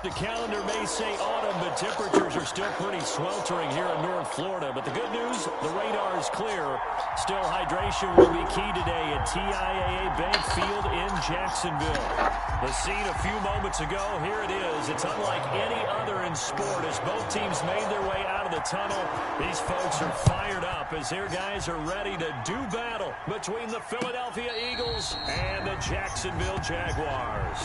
The calendar may say autumn, but temperatures are still pretty sweltering here in North Florida. But the good news, the radar is clear. Still, hydration will be key today at TIAA Bank Field in Jacksonville. The scene a few moments ago, here it is. It's unlike any other in sport as both teams made their way out of the tunnel. These folks are fired up as their guys are ready to do battle between the Philadelphia Eagles and the Jacksonville Jaguars.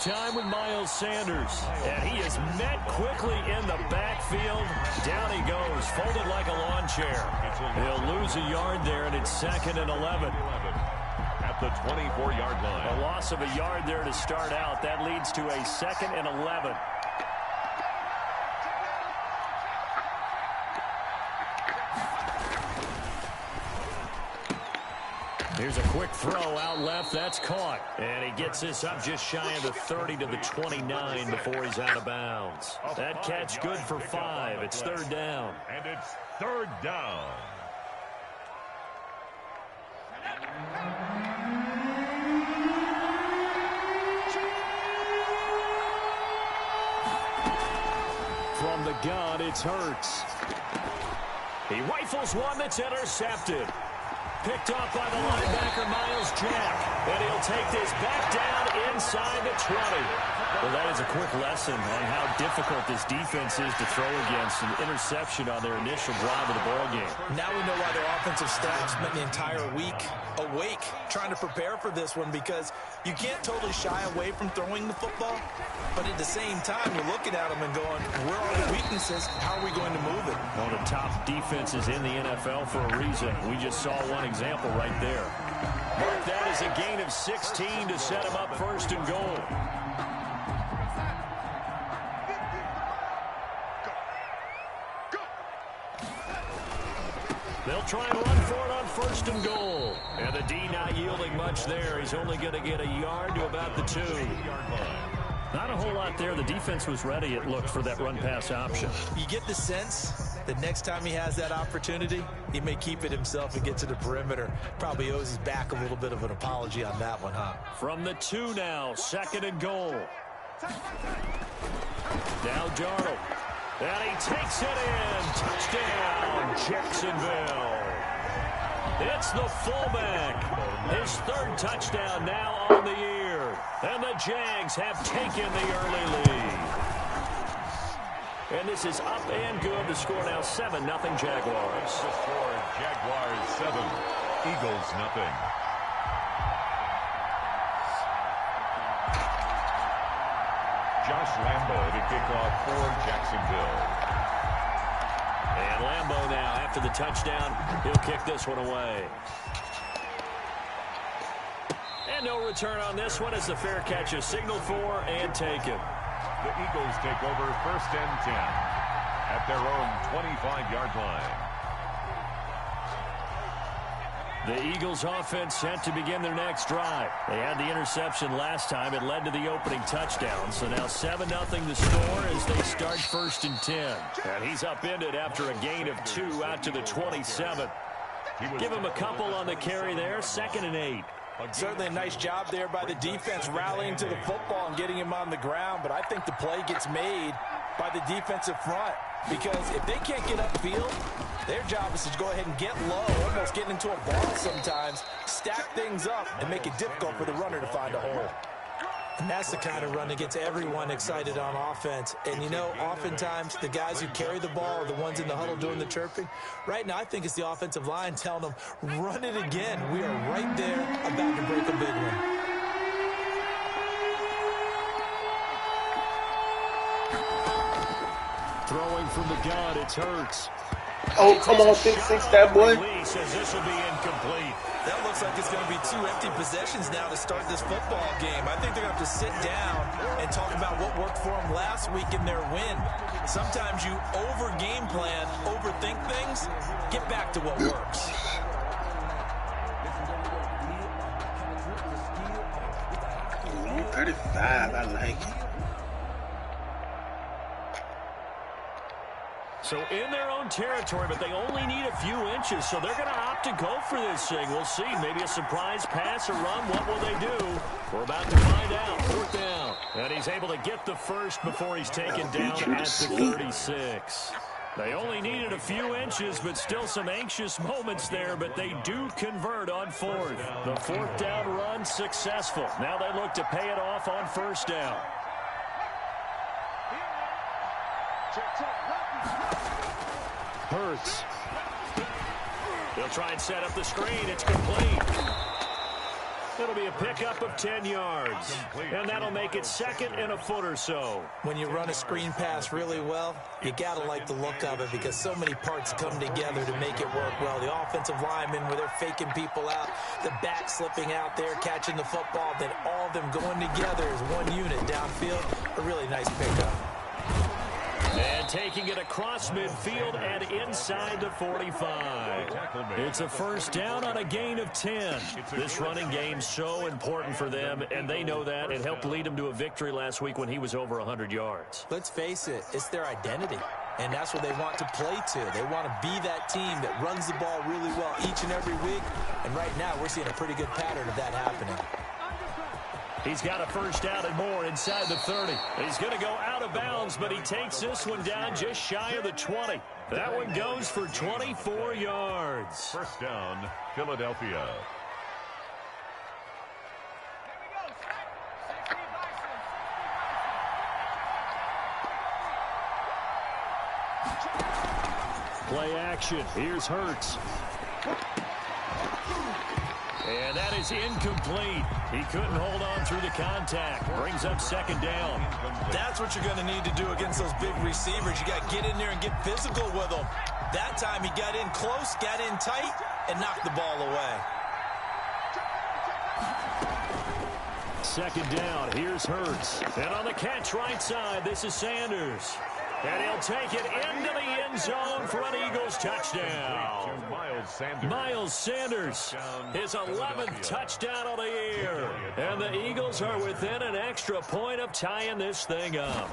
Time with Miles Sanders, and he is met quickly in the backfield. Down he goes, folded like a lawn chair. He'll lose a yard there, and it's 2nd and 11. At the 24-yard line. A loss of a yard there to start out. That leads to a 2nd and 11. Here's a quick throw out left. That's caught. And he gets this up just shy of the 30 to the 29 before he's out of bounds. That catch good for 5. It's 3rd down. And it's 3rd down. From the gun, it's Hurts. He rifles one that's intercepted. Picked off by the linebacker, Miles Jack. And he'll take this back down inside the 20. Well, that is a quick lesson on how difficult this defense is to throw against. An interception on their initial drive of the ballgame. Now we know why their offensive staff spent the entire week awake trying to prepare for this one, because you can't totally shy away from throwing the football, but at the same time, you're looking at them and going, where are the weaknesses? How are we going to move it? One of the top defenses in the NFL for a reason. We just saw one example right there. Mark that as a gain of 16 to set him up 1st and goal. They'll try and run for it on 1st and goal. And the D not yielding much there. He's only going to get a yard to about the 2. Not a whole lot there. The defense was ready, it looked, for that run-pass option. You get the sense that next time he has that opportunity, he may keep it himself and get to the perimeter. Probably owes his back a little bit of an apology on that one, huh? From the 2 now, 2nd and goal. Now Darnold. And he takes it in. Touchdown, Jacksonville. It's the fullback. His 3rd touchdown now on the year. And the Jags have taken the early lead. And this is up and good. The score now 7-0 Jaguars. The score, Jaguars 7, Eagles nothing. Josh Lambo to kick off for Jacksonville. And Lambo now, after the touchdown, he'll kick this one away. And no return on this one as the fair catch is signaled for and taken. The Eagles take over 1st and 10 at their own 25-yard line. The Eagles offense set to begin their next drive. They had the interception last time. It led to the opening touchdown. So now 7-0 the score as they start 1st and 10. And he's upended after a gain of 2 out to the 27. Give him a couple on the carry there. 2nd and 8. Certainly a nice job there by the defense rallying to the football and getting him on the ground. But I think the play gets made by the defensive front, because if they can't get upfield, their job is to go ahead and get low, almost getting into a ball sometimes, stack things up, and make it difficult for the runner to find a hole. And that's the kind of run that gets everyone excited on offense. And, you know, oftentimes the guys who carry the ball are the ones in the huddle doing the chirping. Right now, I think it's the offensive line telling them, run it again. We are right there about to break a big one. Throwing from the gun, it's Hurts. Oh, come on, 6'6", that boy. Lee says this will be incomplete. That looks like it's going to be 2 empty possessions now to start this football game. I think they're going to have to sit down and talk about what worked for them last week in their win. Sometimes you over-game plan, overthink things, get back to what works. 35. I like it. So in their own territory, but they only need a few inches, so they're going to opt to go for this thing. We'll see. Maybe a surprise pass or run. What will they do? We're about to find out. 4th down. And he's able to get the first before he's taken down at the 36. They only needed a few inches, but still some anxious moments there, but they do convert on 4th. The 4th down run successful. Now they look to pay it off on 1st down. Hurts. They'll try and set up the screen. It's complete. It'll be a pickup of 10 yards. And that'll make it 2nd and a foot or so. When you run a screen pass really well, you got to like the look of it because so many parts come together to make it work well. The offensive linemen, where they're faking people out, the back slipping out there, catching the football, then all of them going together as one unit downfield. A really nice pickup. And taking it across midfield and inside the 45. It's a 1st down on a gain of 10. This running game's so important for them, and they know that. It helped lead them to a victory last week when he was over 100 yards. Let's face it, it's their identity, and that's what they want to play to. They want to be that team that runs the ball really well each and every week, and right now we're seeing a pretty good pattern of that happening. He's got a 1st down and more inside the 30. He's going to go out of bounds, but he takes this one down just shy of the 20. That one goes for 24 yards. 1st down, Philadelphia. Play action. Here's Hurts. And that is incomplete. He couldn't hold on through the contact. Brings up 2nd down. That's what you're going to need to do against those big receivers. You got to get in there and get physical with them. That time he got in close, got in tight, and knocked the ball away. 2nd down. Here's Hurts. And on the catch right side, this is Sanders. And he'll take it into the end zone for an Eagles touchdown. Miles Sanders, his 11th touchdown of the year. And the Eagles are within an extra point of tying this thing up.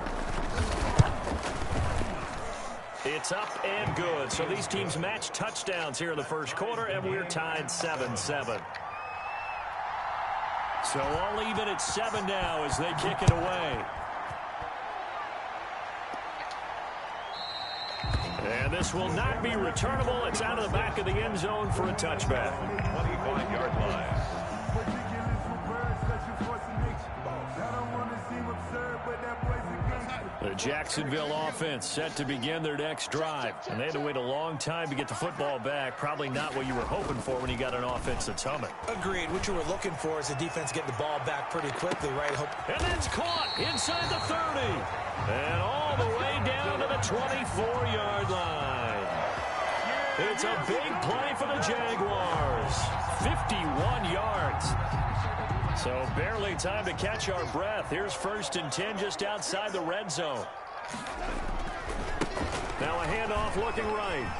It's up and good. So these teams match touchdowns here in the 1st quarter, and we're tied 7-7. So all even at 7 now as they kick it away. And this will not be returnable. It's out of the back of the end zone for a touchback. 25-yard line. The Jacksonville offense set to begin their next drive. And they had to wait a long time to get the football back. Probably not what you were hoping for when you got an offense that's humming. Agreed. What you were looking for is the defense getting the ball back pretty quickly, right? And that's caught inside the 30. And all the way down to the 24-yard line. It's a big play for the Jaguars. 51 yards. So barely time to catch our breath. Here's 1st and 10 just outside the red zone. Now a handoff looking right.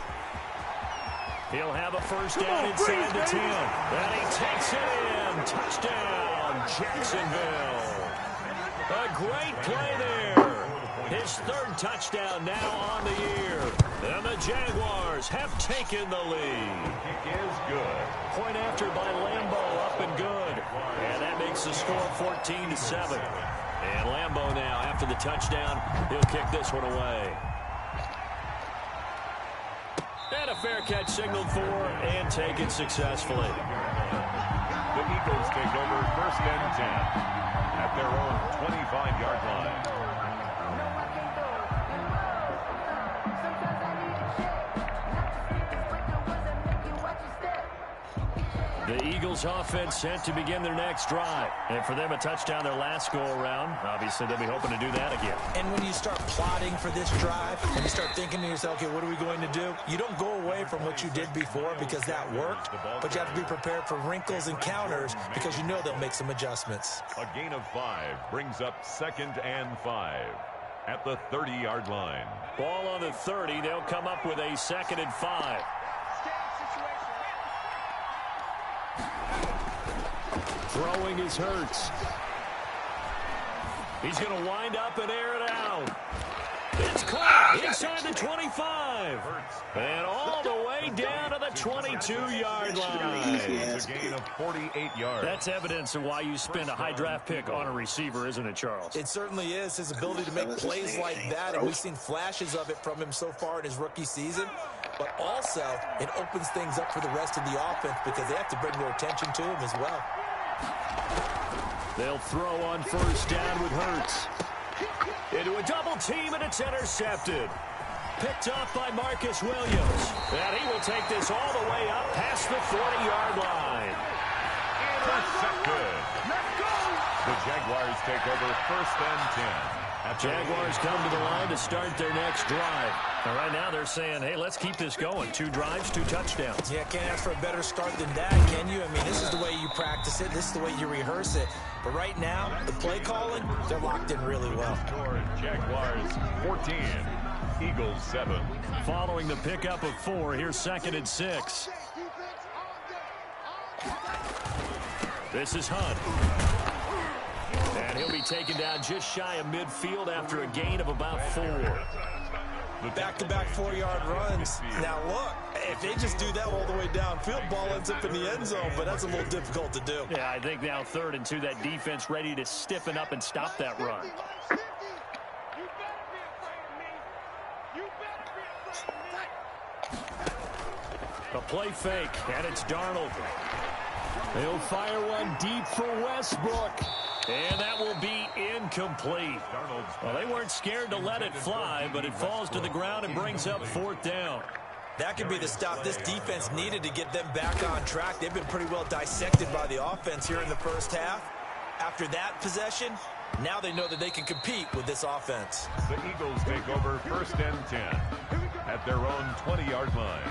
He'll have a 1st down inside the 10. And he takes it in. Touchdown, Jacksonville. A great play there. His 3rd touchdown now on the year. And the Jaguars have taken the lead. Kick is good. Point after by Lambeau, up and good. And that makes the score 14-7. And Lambeau now, after the touchdown, he'll kick this one away. And a fair catch signaled for and taken successfully. The Eagles take over 1st and 10 at their own 25-yard line. The Eagles offense set to begin their next drive. And for them, a touchdown their last go-around. Obviously, they'll be hoping to do that again. And when you start plotting for this drive, and you start thinking to yourself, okay, what are we going to do? You don't go away from what you did before because that worked, but you have to be prepared for wrinkles and counters because you know they'll make some adjustments. A gain of 5 brings up 2nd and 5 at the 30-yard line. Ball on the 30. They'll come up with a 2nd and 5. Throwing is Hurts. He's going to wind up and air it out. It's caught inside the 25. And all the way down to the 22-yard line. It's a gain of 48 yards. That's evidence of why you spend a high draft pick on a receiver, isn't it, Charles? It certainly is. His ability to make plays like that, and we've seen flashes of it from him so far in his rookie season. But also, it opens things up for the rest of the offense because they have to bring their attention to him as well. They'll throw on first down with Hurts. Into a double team, and it's intercepted. Picked up by Marcus Williams. And he will take this all the way up past the 40-yard line. Intercepted. The Jaguars take over first and 10. Jaguars come to the line to start their next drive. And right now they're saying, hey, let's keep this going. 2 drives, 2 touchdowns. Yeah, can't ask for a better start than that, can you? I mean, this is the way you practice it. This is the way you rehearse it. But right now, the play calling, they're locked in really well. Jaguars 14, Eagles 7. Following the pickup of 4, here's 2nd and 6. This is Hunt. And he'll be taken down just shy of midfield after a gain of about 4. Back-to-back 4-yard runs. Now, look, if they just do that all the way downfield, ball ends up in the end zone, but that's a little difficult to do. Yeah, I think now 3rd and 2, that defense ready to stiffen up and stop that run. A play fake, and it's Darnold. He'll fire one deep for Westbrook. And that will be incomplete. Well, they weren't scared to let it fly, but it falls to the ground and brings up 4th down. That could be the stop this defense needed to get them back on track. They've been pretty well dissected by the offense here in the first half. After that possession, now they know that they can compete with this offense. The Eagles take over first and 10 at their own 20-yard line.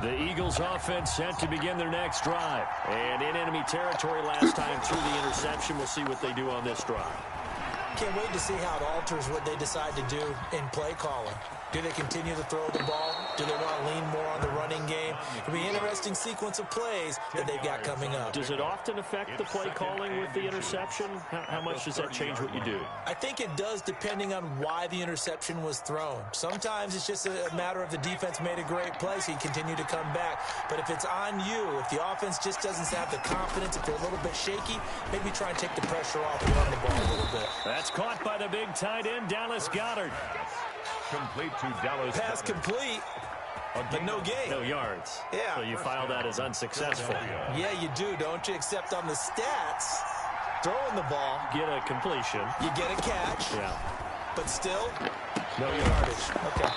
The Eagles offense set to begin their next drive. And in enemy territory last time through the interception. We'll see what they do on this drive. Can't wait to see how it alters what they decide to do in play calling. Do they continue to throw the ball? Do they want to lean more on the running game? It'll be an interesting sequence of plays that they've got coming up. Does it often affect the play calling with the interception? How much does that change what you do? I think it does depending on why the interception was thrown. Sometimes it's just a matter of the defense made a great play, so you continue to come back. But if it's on you, if the offense just doesn't have the confidence, if they're a little bit shaky, maybe try and take the pressure off and run the ball a little bit. That's caught by the big tight end, Dallas Goedert. Complete to Dallas. Pass complete, but no gain. No yards. Yeah. So you file that as unsuccessful. Yeah, you do, don't you? Except on the stats, throwing the ball. Get a completion. You get a catch. Yeah. But still, no yardage. Okay.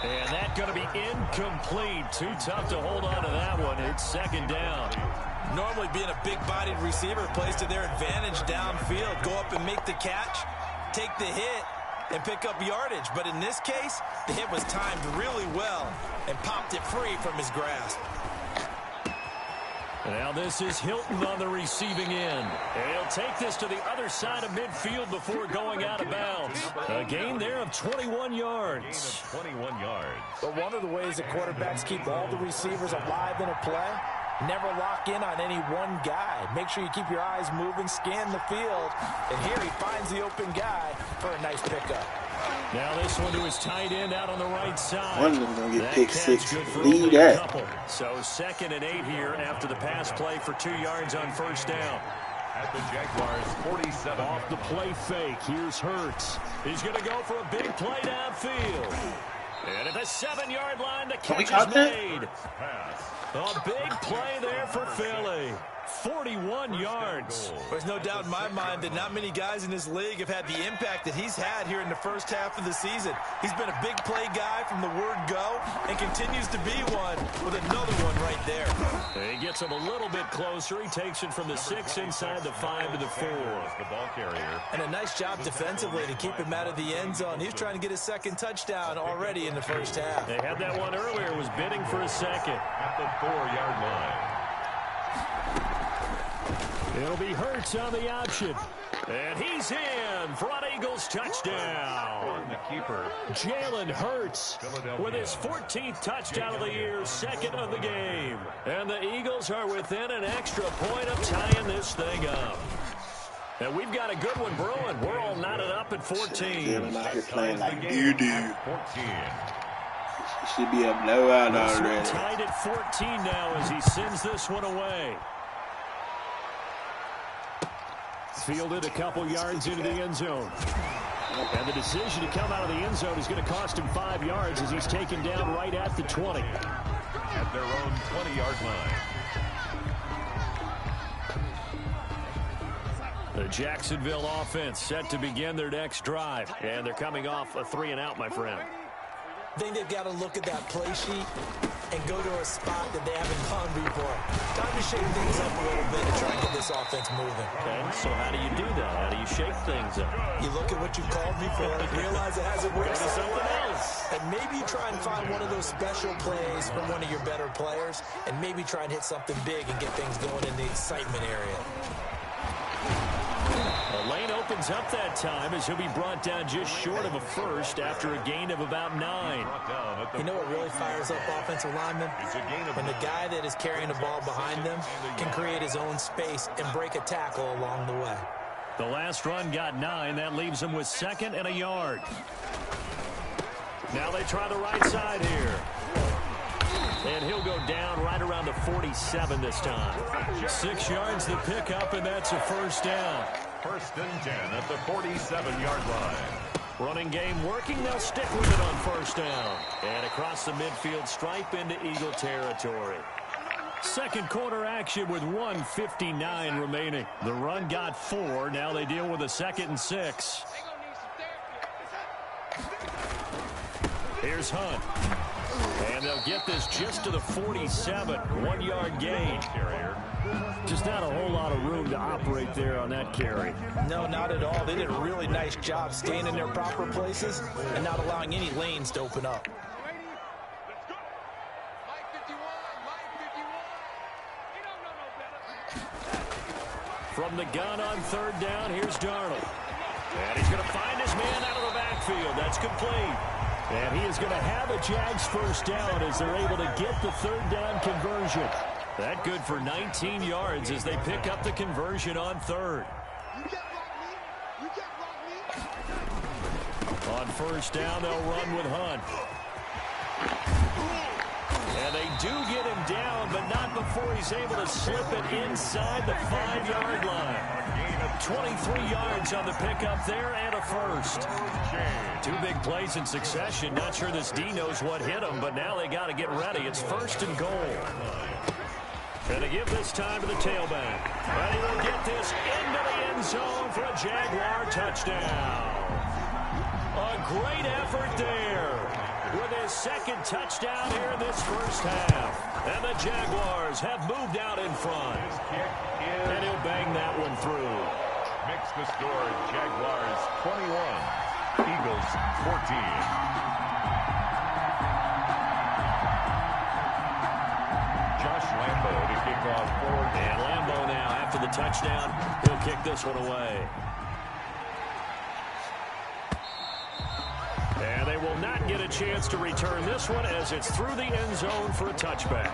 And that's going to be incomplete. Too tough to hold on to that one. It's 2nd down. Normally being a big-bodied receiver plays to their advantage downfield. Go up and make the catch, take the hit, and pick up yardage. But in this case, the hit was timed really well and popped it free from his grasp. Now this is Hilton on the receiving end. And he'll take this to the other side of midfield before going out of bounds. A gain there of 21 yards. 21 yards. But one of the ways that quarterbacks keep all the receivers alive in a play, never lock in on any one guy. Make sure you keep your eyes moving, scan the field. And here he finds the open guy for a nice pickup. Now this one to his tight end out on the right side. One of them going to get pick 6. Good for Lead a that. couple. So 2nd and 8 here after the pass play for 2 yards on first down. At the Jaguars 47. Off the play fake. Here's Hurts. He's going to go for a big play downfield. And at the 7-yard line, the catch is made. A big play there for Philly. 41 yards. There's no doubt in my mind that not many guys in this league have had the impact that he's had here in the first half of the season. He's been a big play guy from the word go and continues to be one with another one right there. He gets him a little bit closer. He takes it from the 6 inside the 5 to the 4. The ball carrier. And a nice job defensively to keep him out of the end zone. He's trying to get his 2nd touchdown already in the first half. They had that one earlier, was bidding for a 2nd. At the 4-yard line. It'll be Hurts on the option. And he's in for an Eagles touchdown. The keeper. Jalen Hurts with his 14th touchdown of the year, 2nd of the game. And the Eagles are within an extra point of tying this thing up. And we've got a good one brewing. We're all knotted up at 14. I'm out here playing like doo-doo. 14. It should be a blowout already. Tied at 14 now as he sends this one away. Fielded a couple yards into the end zone. And the decision to come out of the end zone is going to cost him 5 yards as he's taken down right at the 20. At their own 20-yard line. The Jacksonville offense set to begin their next drive. And they're coming off a 3-and-out, my friend. I think they've got to look at that play sheet and go to a spot that they haven't gone before. Time to shake things up a little bit and try and get this offense moving. Okay, so how do you do that? How do you shake things up? You look at what you called before and realize it hasn't worked Go to something else. And maybe you try and find one of those special plays from one of your better players and maybe try and hit something big and get things going in the excitement area. The lane opens up that time as he'll be brought down just short of a first after a gain of about 9. You know what really fires up offensive linemen? When the guy that is carrying the ball behind them can create his own space and break a tackle along the way. The last run got 9. That leaves him with 2nd and a yard. Now they try the right side here. And he'll go down right around the 47 this time. 6 yards to pick up, and that's a first down. 1st and 10 at the 47-yard line. Running game working. They'll stick with it on 1st down. And across the midfield stripe into Eagle territory. Second quarter action with 1:59 remaining. The run got 4. Now they deal with a 2nd and 6. Here's Hunt. And they'll get this just to the 47. 1-yard gain. Just not a whole lot of room to operate there on that carry. No, not at all. They did a really nice job staying in their proper places and not allowing any lanes to open up. From the gun on 3rd down, here's Darnold. And he's going to find his man out of the backfield. That's complete. And he is going to have a Jags first down as they're able to get the 3rd down conversion. That good for 19 yards as they pick up the conversion on 3rd. On 1st down, they'll run with Hunt. And they do get him down, but not before he's able to slip it inside the 5-yard line. 23 yards on the pickup there and a first. 2 big plays in succession. Not sure this D knows what hit him, but now they got to get ready. It's 1st and goal. And they give this time to the tailback. And he will get this into the end zone for a Jaguar touchdown. A great effort there with his 2nd touchdown here in this first half. And the Jaguars have moved out in front. And he'll bang that one through. Makes the score Jaguars 21, Eagles 14. Josh Lambo to kick off for. And Lambo now, after the touchdown, he'll kick this one away. And they will not get a chance to return this one as it's through the end zone for a touchback.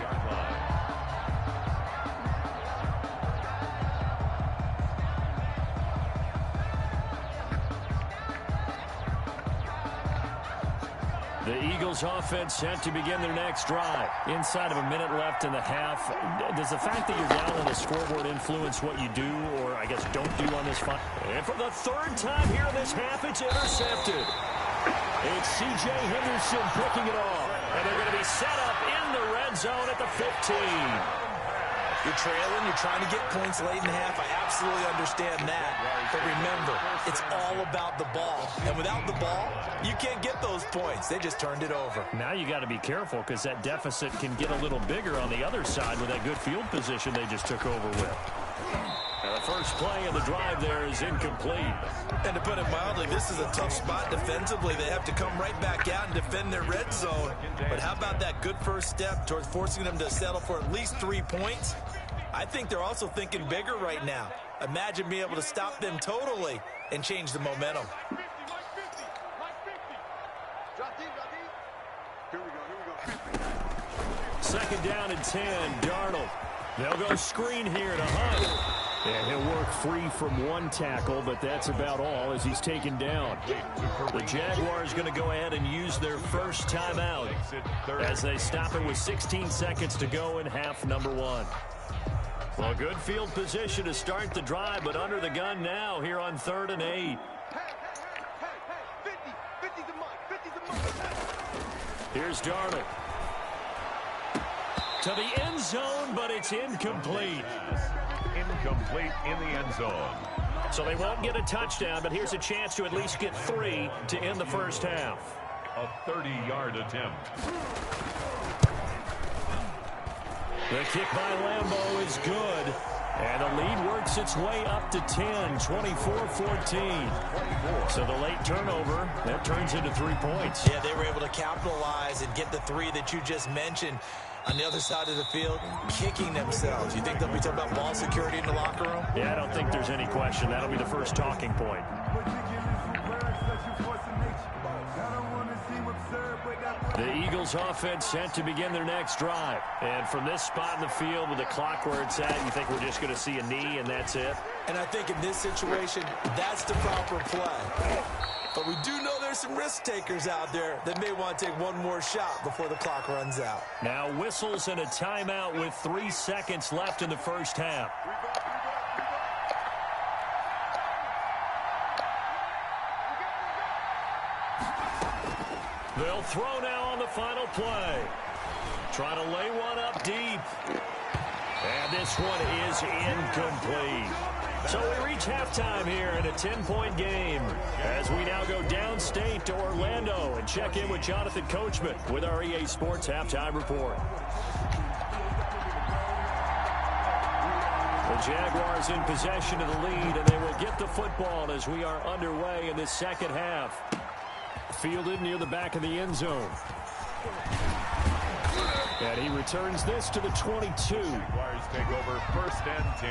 The Eagles offense set to begin their next drive. Inside of a minute left in the half. Does the fact that you're down on the scoreboard influence what you do or, I guess, don't do on this fight? And for the 3rd time here in this half, it's intercepted. It's C.J. Henderson picking it off. And they're going to be set up in the red zone at the 15. You're trailing, you're trying to get points late in the half. I absolutely understand that. But remember, it's all about the ball. And without the ball, you can't get those points. They just turned it over. Now you got to be careful because that deficit can get a little bigger on the other side with that good field position they just took over with. And the first play of the drive there is incomplete. And to put it mildly, this is a tough spot defensively. They have to come right back out and defend their red zone. But how about that good first step towards forcing them to settle for at least 3 points? I think they're also thinking bigger right now. Imagine being able to stop them totally and change the momentum. Second down and 10, Darnold. They'll go screen here to Hunt. And he'll work free from one tackle, but that's about all as he's taken down. The Jaguars going to go ahead and use their first timeout as they stop it with 16 seconds to go in half number one. Well, good field position to start the drive, but under the gun now here on 3rd and 8. Here's Darnold. To the end zone, but it's incomplete. Incomplete in the end zone. So they won't get a touchdown, but here's a chance to at least get 3 to end the first half. A 30-yard attempt. The kick by Lambeau is good. And the lead works its way up to 10, 24-14. So the late turnover, that turns into 3 points. Yeah, they were able to capitalize and get the 3 that you just mentioned. On the other side of the field, kicking themselves. You think they'll be talking about ball security in the locker room? Yeah, I don't think there's any question. That'll be the first talking point. The Eagles offense set to begin their next drive. And from this spot in the field with the clock where it's at, you think we're just going to see a knee and that's it? And I think in this situation, that's the proper play. But we do know there's some risk takers out there that may want to take one more shot before the clock runs out. Now whistles and a timeout with 3 seconds left in the first half. They'll throw now on the final play. Trying to lay one up deep. And this one is incomplete. So we reach halftime here in a 10-point game as we now go downstate to Orlando and check in with Jonathan Coachman with our EA Sports Halftime Report. The Jaguars in possession of the lead, and they will get the football as we are underway in this second half. Fielded near the back of the end zone. And he returns this to the 22. Jaguars take over 1st and 10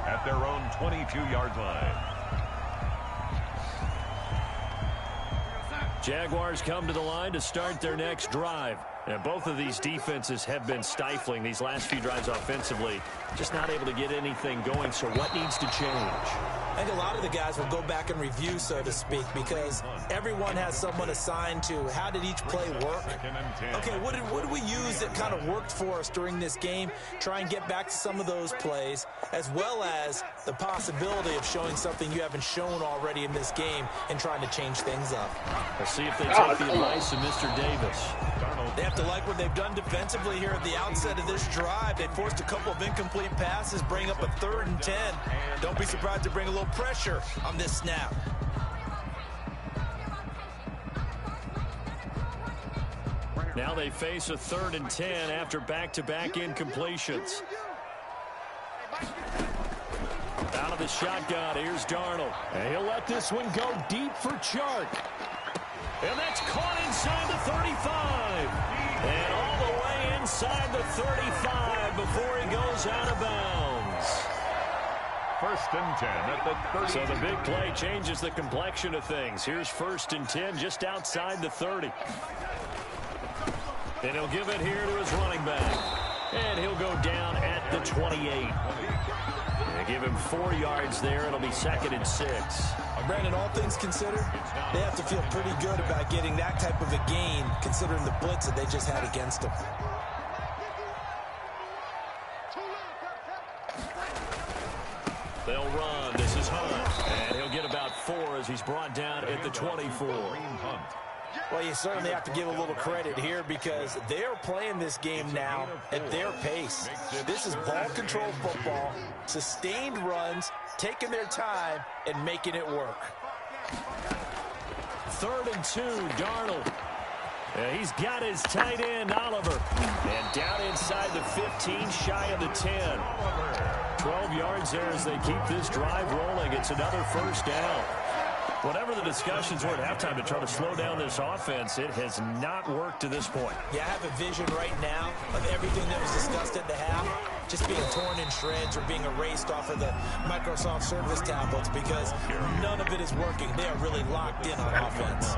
at their own 22-yard line. Jaguars come to the line to start their next drive. And both of these defenses have been stifling these last few drives offensively. Just not able to get anything going, so what needs to change? I think a lot of the guys will go back and review, so to speak, because everyone has someone assigned to how did each play work. Okay, what did we use that kind of worked for us during this game? Try and get back to some of those plays, as well as the possibility of showing something you haven't shown already in this game and trying to change things up. We'll see if they take the advice of Mr. Davis. They have to like what they've done defensively here at the outset of this drive. They forced a couple of incomplete passes, bring up a 3rd and 10. Don't be surprised to bring a little pressure on this snap. Now they face a 3rd and 10 after back-to-back incompletions. Out of the shotgun, here's Darnold. And he'll let this one go deep for Chark. And that's caught inside the 35. And all the way inside the 35 before he goes out of bounds. 1st and 10 at the 30. So the big play changes the complexion of things. Here's 1st and 10 just outside the 30. And he'll give it here to his running back. And he'll go down at the 28. They give him 4 yards there. It'll be 2nd and 6. Brandon, all things considered, they have to feel pretty good about getting that type of a gain, considering the blitz that they just had against them. They'll run. This is Hunt. And he'll get about 4 as he's brought down at the 24. Well, you certainly have to give a little credit here because they're playing this game now at their pace. This is ball control football, sustained runs, taking their time, and making it work. 3rd and 2, Darnold. He's got his tight end, Oliver. And down inside the 15, shy of the 10. 12 yards there as they keep this drive rolling. It's another 1st down. Whatever the discussions were at halftime to try to slow down this offense, it has not worked to this point. Yeah, I have a vision right now of everything that was discussed at the half just being torn in shreds or being erased off of the Microsoft Service tablets because none of it is working. They are really locked in on offense.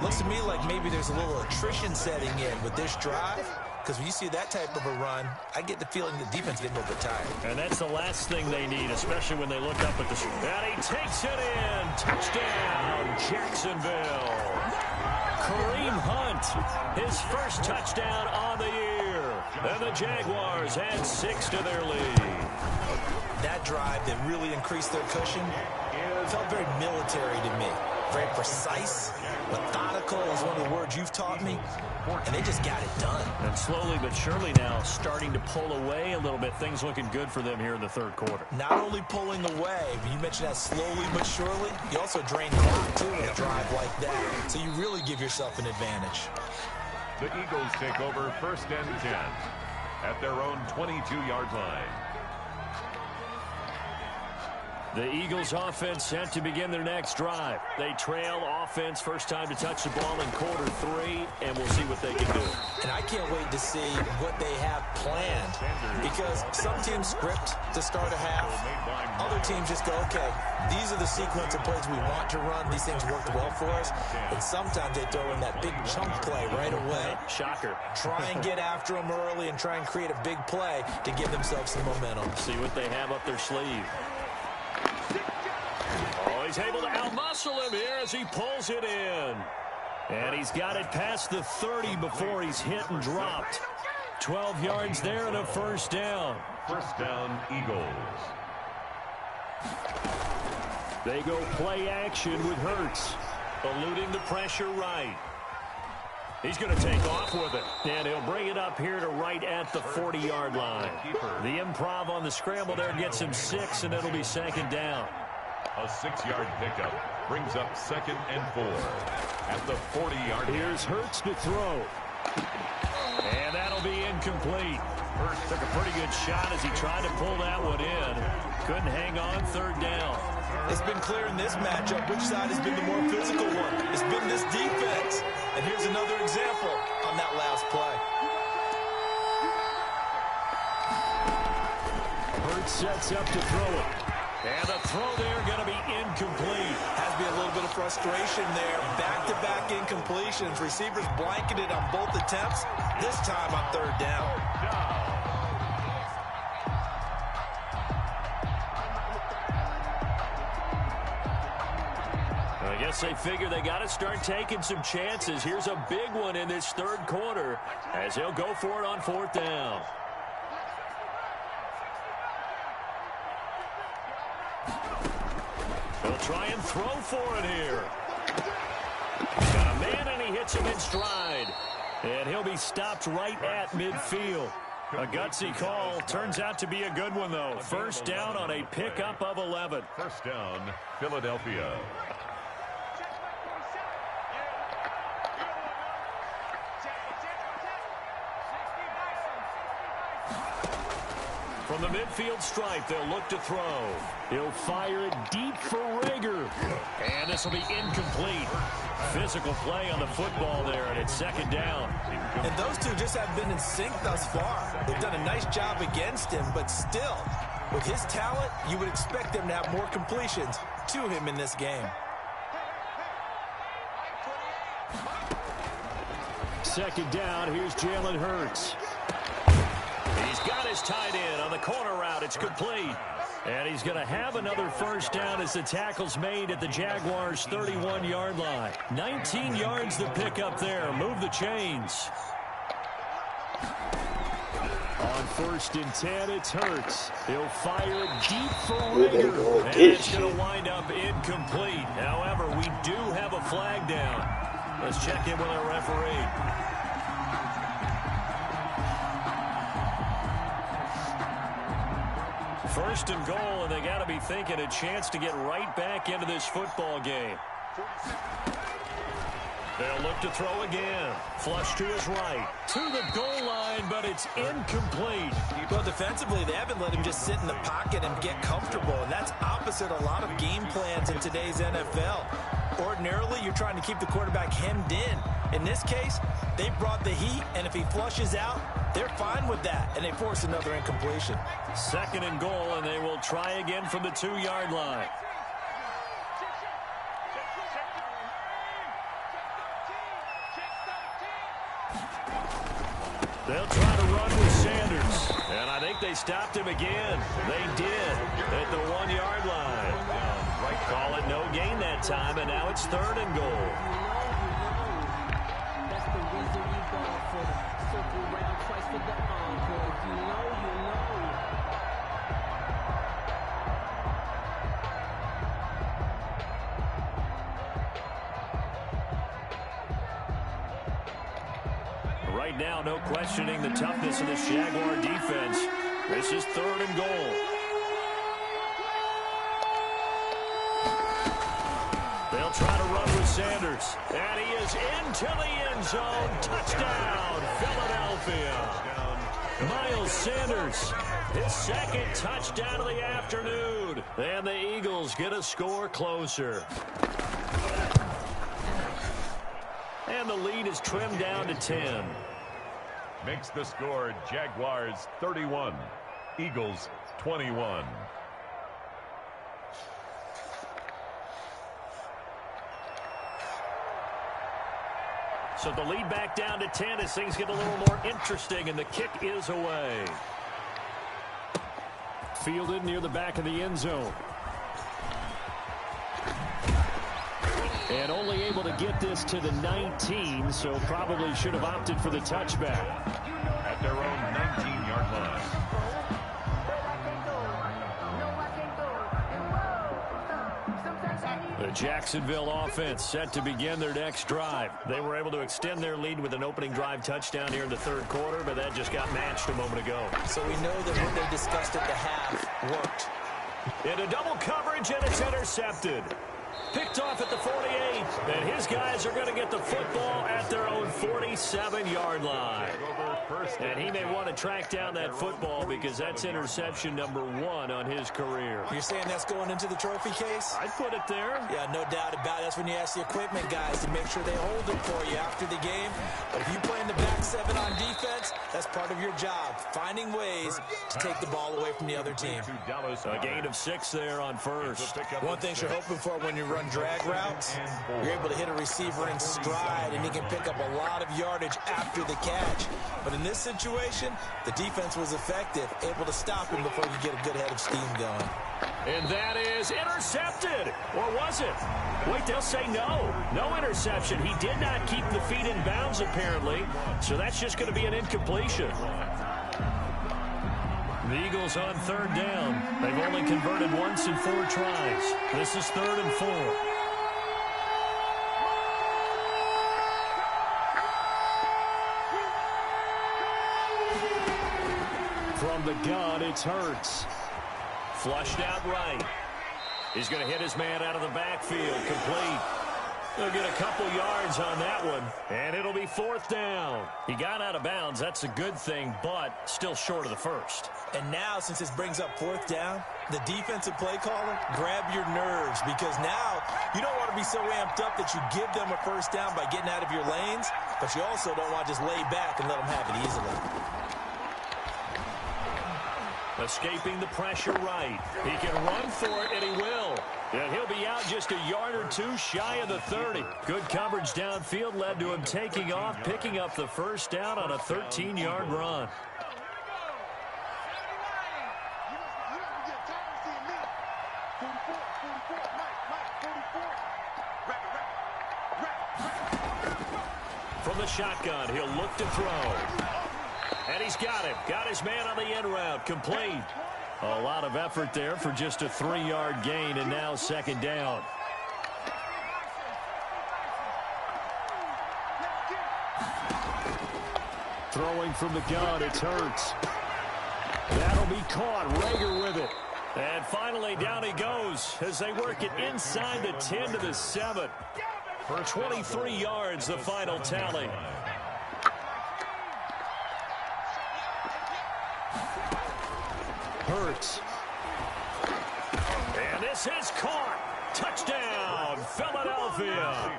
Looks to me like maybe there's a little attrition setting in with this drive because when you see that type of a run, I get the feeling the defense getting a little bit tired. And that's the last thing they need, especially when they look up at the screen. And he takes it in. Touchdown, Jacksonville. Kareem Hunt, his first touchdown on the year. And the Jaguars add 6 to their lead. That drive that really increased their cushion felt very military to me. Very precise, methodical is one of the words you've taught me. And they just got it done. And slowly but surely now starting to pull away a little bit. Things looking good for them here in the third quarter. Not only pulling away, but you mentioned that slowly but surely. You also drain clock, too, in a drive like that. So you really give yourself an advantage. The Eagles take over 1st and 10 at their own 22-yard line. The Eagles offense set to begin their next drive. They trail offense, first time to touch the ball in quarter 3, and we'll see what they can do. And I can't wait to see what they have planned, because some teams script to start a half. Other teams just go, okay, these are the sequence of plays we want to run. These things worked well for us. And sometimes they throw in that big chunk play right away. Shocker. Try and get after them early and try and create a big play to give themselves some momentum. See what they have up their sleeve. Oh, he's able to outmuscle him here as he pulls it in. And he's got it past the 30 before he's hit and dropped. 12 yards there and a first down. First down, Eagles. They go play action with Hurts, eluding the pressure right. He's going to take off with it, and he'll bring it up here to right at the 40-yard line. The improv on the scramble there gets him 6, and it'll be 2nd down. A 6-yard pickup brings up 2nd and 4 at the 40-yard line. Here's Hurts to throw. And that'll be incomplete. Hurts took a pretty good shot as he tried to pull that one in. Couldn't hang on, 3rd down. It's been clear in this matchup which side has been the more physical one. It's been this defense. And here's another example on that last play. Hurts sets up to throw it. And the throw there going to be incomplete. Has to be a little bit of frustration there. Back-to-back incompletions. Receivers blanketed on both attempts. This time on 3rd down. I guess they figure they got to start taking some chances. Here's a big one in this 3rd quarter as he'll go for it on 4th down. He'll try and throw for it here. He's got a man and he hits him in stride. And he'll be stopped right at midfield. A gutsy call. Turns out to be a good one, though. First down on a pickup of 11. First down, Philadelphia. From the midfield stripe, they'll look to throw. He'll fire it deep for Rager. And this will be incomplete. Physical play on the football there, and it's 2nd down. And those two just have been in sync thus far. They've done a nice job against him, but still, with his talent, you would expect them to have more completions to him in this game. 2nd down, here's Jalen Hurts. He's got his tight end on the corner route. It's complete. And he's going to have another first down as the tackle's made at the Jaguars' 31-yard line. 19 yards to pick up there. Move the chains. On 1st and 10, it's Hurts. He'll fire it deep for Rager. And it's going to wind up incomplete. However, we do have a flag down. Let's check in with our referee. First and goal, and they got to be thinking a chance to get right back into this football game. They'll look to throw again. Flush to his right. To the goal line, but it's incomplete. Well, defensively, they haven't let him just sit in the pocket and get comfortable, and that's opposite a lot of game plans in today's NFL. Ordinarily, you're trying to keep the quarterback hemmed in. In this case, they brought the heat, and if he flushes out, they're fine with that, and they force another incompletion. 2nd and goal, and they will try again from the 2-yard line. They'll try think they stopped him again. They did at the 1-yard line. Call it no gain that time, and now it's 3rd and goal. That's the reason you go for the circle round twice for the encore. If you know, you know. Right now, no questioning the toughness of this Jaguar defense. This is 3rd and goal. They'll try to run with Sanders. And he is into the end zone. Touchdown, Philadelphia. Miles Sanders, his 2nd touchdown of the afternoon. And the Eagles get a score closer. And the lead is trimmed down to 10. Makes the score Jaguars 31, Eagles 21. So the lead back down to 10 as things get a little more interesting, and the kick is away. Fielded near the back of the end zone. And only able to get this to the 19, so probably should have opted for the touchback. At their own 19-yard line. The Jacksonville offense set to begin their next drive. They were able to extend their lead with an opening drive touchdown here in the 3rd quarter, but that just got matched a moment ago. So we know that what they discussed at the half worked. Into double coverage, and it's intercepted. Picked off at the 48, and his guys are going to get the football at their own 47-yard line. And he may want to track down that football because that's interception number 1 on his career. You're saying that's going into the trophy case? I'd put it there. Yeah, no doubt about it. That's when you ask the equipment guys to make sure they hold it for you after the game. But if you play in the back 7 on defense, that's part of your job, finding ways to take the ball away from the other team. A gain of 6 there on first. One thing you're hoping for when you run drag routes, you're able to hit a receiver in stride, and he can pick up a lot of yardage after the catch. But in this situation, the defense was effective, able to stop him before you get a good head of steam going. And that is intercepted. Or was it? Wait, they'll say no. No interception. He did not keep the feet in bounds, apparently. So that's just going to be an incompletion. The Eagles on 3rd down. They've only converted once in 4 tries. This is 3rd and 4. From the gun, it's Hurts. Flushed out right. He's going to hit his man out of the backfield. Complete. They'll get a couple yards on that one, and it'll be 4th down. He got out of bounds. That's a good thing, but still short of the first. And now, since this brings up 4th down, the defensive play caller, grab your nerves, because now you don't want to be so amped up that you give them a 1st down by getting out of your lanes, but you also don't want to just lay back and let them have it easily. Escaping the pressure right. He can run for it, and he will. And he'll be out just a yard or 2 shy of the 30. Good coverage downfield led to him taking off, picking up the 1st down on a 13-yard run. From the shotgun, he'll look to throw. And he's got him. Got his man on the end route. Complete. A lot of effort there for just a 3-yard gain, and now 2nd down. Throwing from the gun, it's Hurts. That'll be caught. Rager with it. And finally, down he goes as they work it inside the 10 to the 7. For 23 yards, the final tally. Hurts. And this is caught. Touchdown, Philadelphia.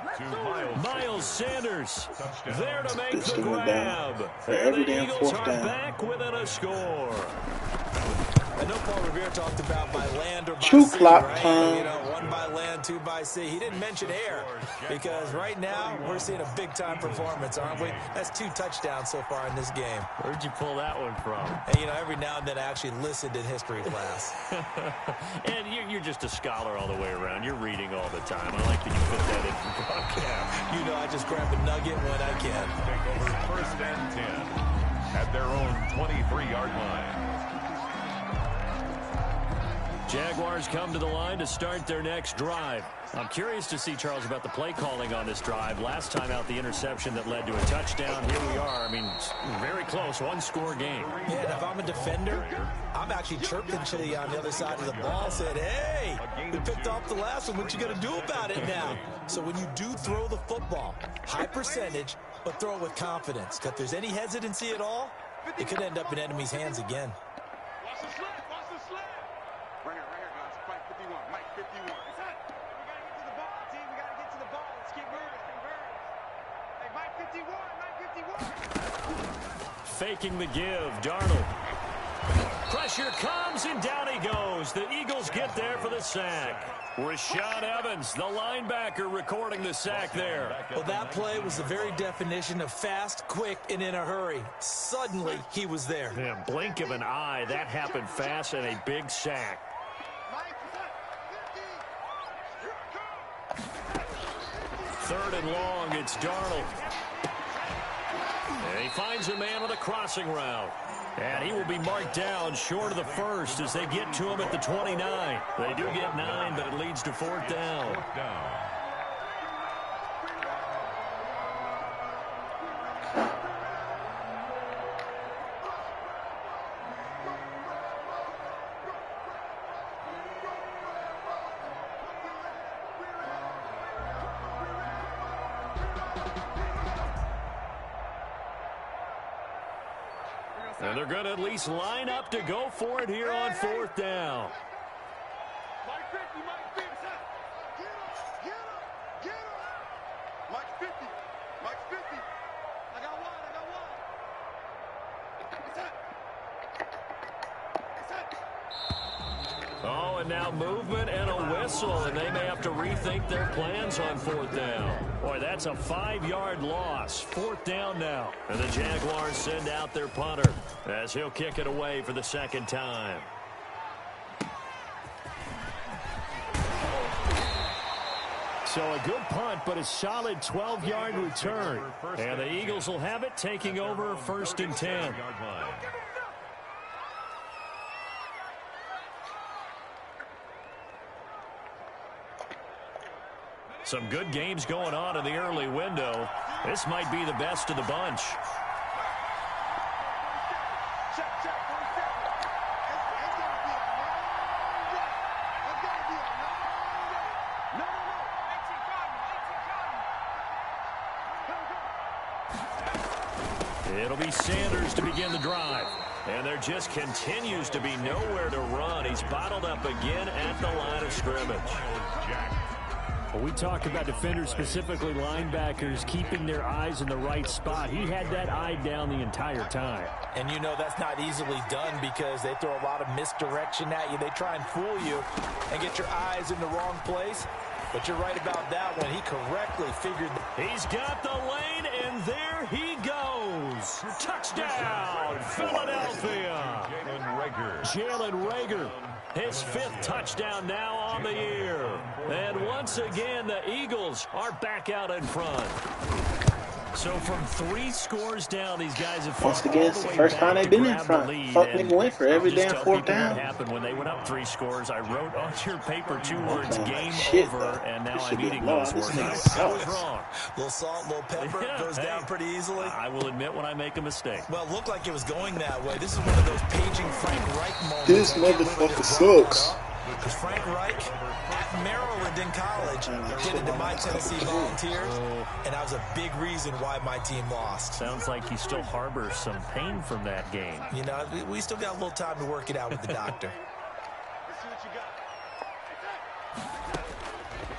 Miles Sanders there to make the grab. And the Eagles are back within a score. I know Paul Revere talked about by land or by True sea, clock right? time. You know, one by land, two by sea. He didn't mention air because right now we're seeing a big-time performance, aren't we? That's 2 touchdowns so far in this game. Where'd you pull that one from? And, you know, every now and then I actually listened in history class. And you're just a scholar all the way around. You're reading all the time. I like that you put that in for broadcast. You know, I just grab a nugget when I can. Take over 1st and 10 at their own 23-yard line. Jaguars come to the line to start their next drive. I'm curious to see, Charles, about the play calling on this drive. Last time out, the interception that led to a touchdown. Here we are. I mean, very close, 1-score game. Yeah, and if I'm a defender, I'm actually chirping Chili on the other side of the ball, said, hey, we picked off the last one. What you going to do about it now? So when you do throw the football, high percentage, but throw it with confidence. Because if there's any hesitancy at all, it could end up in enemy's hands again. Watch the slip. Watch the slip. Right here, guys. Mike 51. Mike 51. We got to get to the ball, team. We got to get to the ball. Let's keep moving. Hey, Mike 51. Mike 51. Faking the give, Darnold. Pressure comes, and down he goes. The Eagles get there for the sack. Rashad Evans, the linebacker, recording the sack there. Well, that play was the very definition of fast, quick, and in a hurry. Suddenly, he was there. Yeah, blink of an eye, that happened fast, and a big sack. Mike 50. 3rd and long, it's Darnold. And he finds a man on a crossing route. And he will be marked down short of the first as they get to him at the 29. They do get 9, but it leads to 4th down. And they're going to at least line up to go for it here on 4th down. Mike 50. Mike 50. Get him. Get him. Mike 50. Mike 50. I got one. I got one. It's up. It's up. Oh, and now movement and a whistle, and they may have to rethink their plans on 4th down. Boy, that's a 5-yard loss. 4th down now. And the Jaguars send out their punter as he'll kick it away for the 2nd time. So a good punt, but a solid 12-yard return. And the Eagles will have it, taking over 1st and 10. Some good games going on in the early window. This might be the best of the bunch. Check, check. 47. It's going to be a long run. It's going to be a long run. No. 18 cotton. It'll be Sanders to begin the drive. And there just continues to be nowhere to run. He's bottled up again at the line of scrimmage. Well, we talk about defenders, specifically linebackers, keeping their eyes in the right spot. He had that eye down the entire time. And you know that's not easily done because they throw a lot of misdirection at you. They try and fool you and get your eyes in the wrong place. But you're right about that one. He correctly figured. He's got the lane, and there he goes. Touchdown, Philadelphia. Jalen Reagor. His 5th touchdown now on the year. And once again, the Eagles are back out in front. So from 3 scores down, these guys have Once again, it's the first time they've been in front. Fuck nigga went for every damn 4th down. What happened when they went up 3 scores? I wrote on your paper 2 words, game shit, over, and now I'm eating low. those words. I was wrong. Little salt, little pepper, goes down pretty easily. I will admit when I make a mistake. Well, it looked like it was going that way. This is one of those paging Frank Reich moments. This motherfucker sucks. Because Frank Reich at Maryland in college did it to my Tennessee Volunteers, and that was a big reason why my team lost. Sounds like he still harbors some pain from that game. You know, we still got a little time to work it out with the doctor. Let's see what you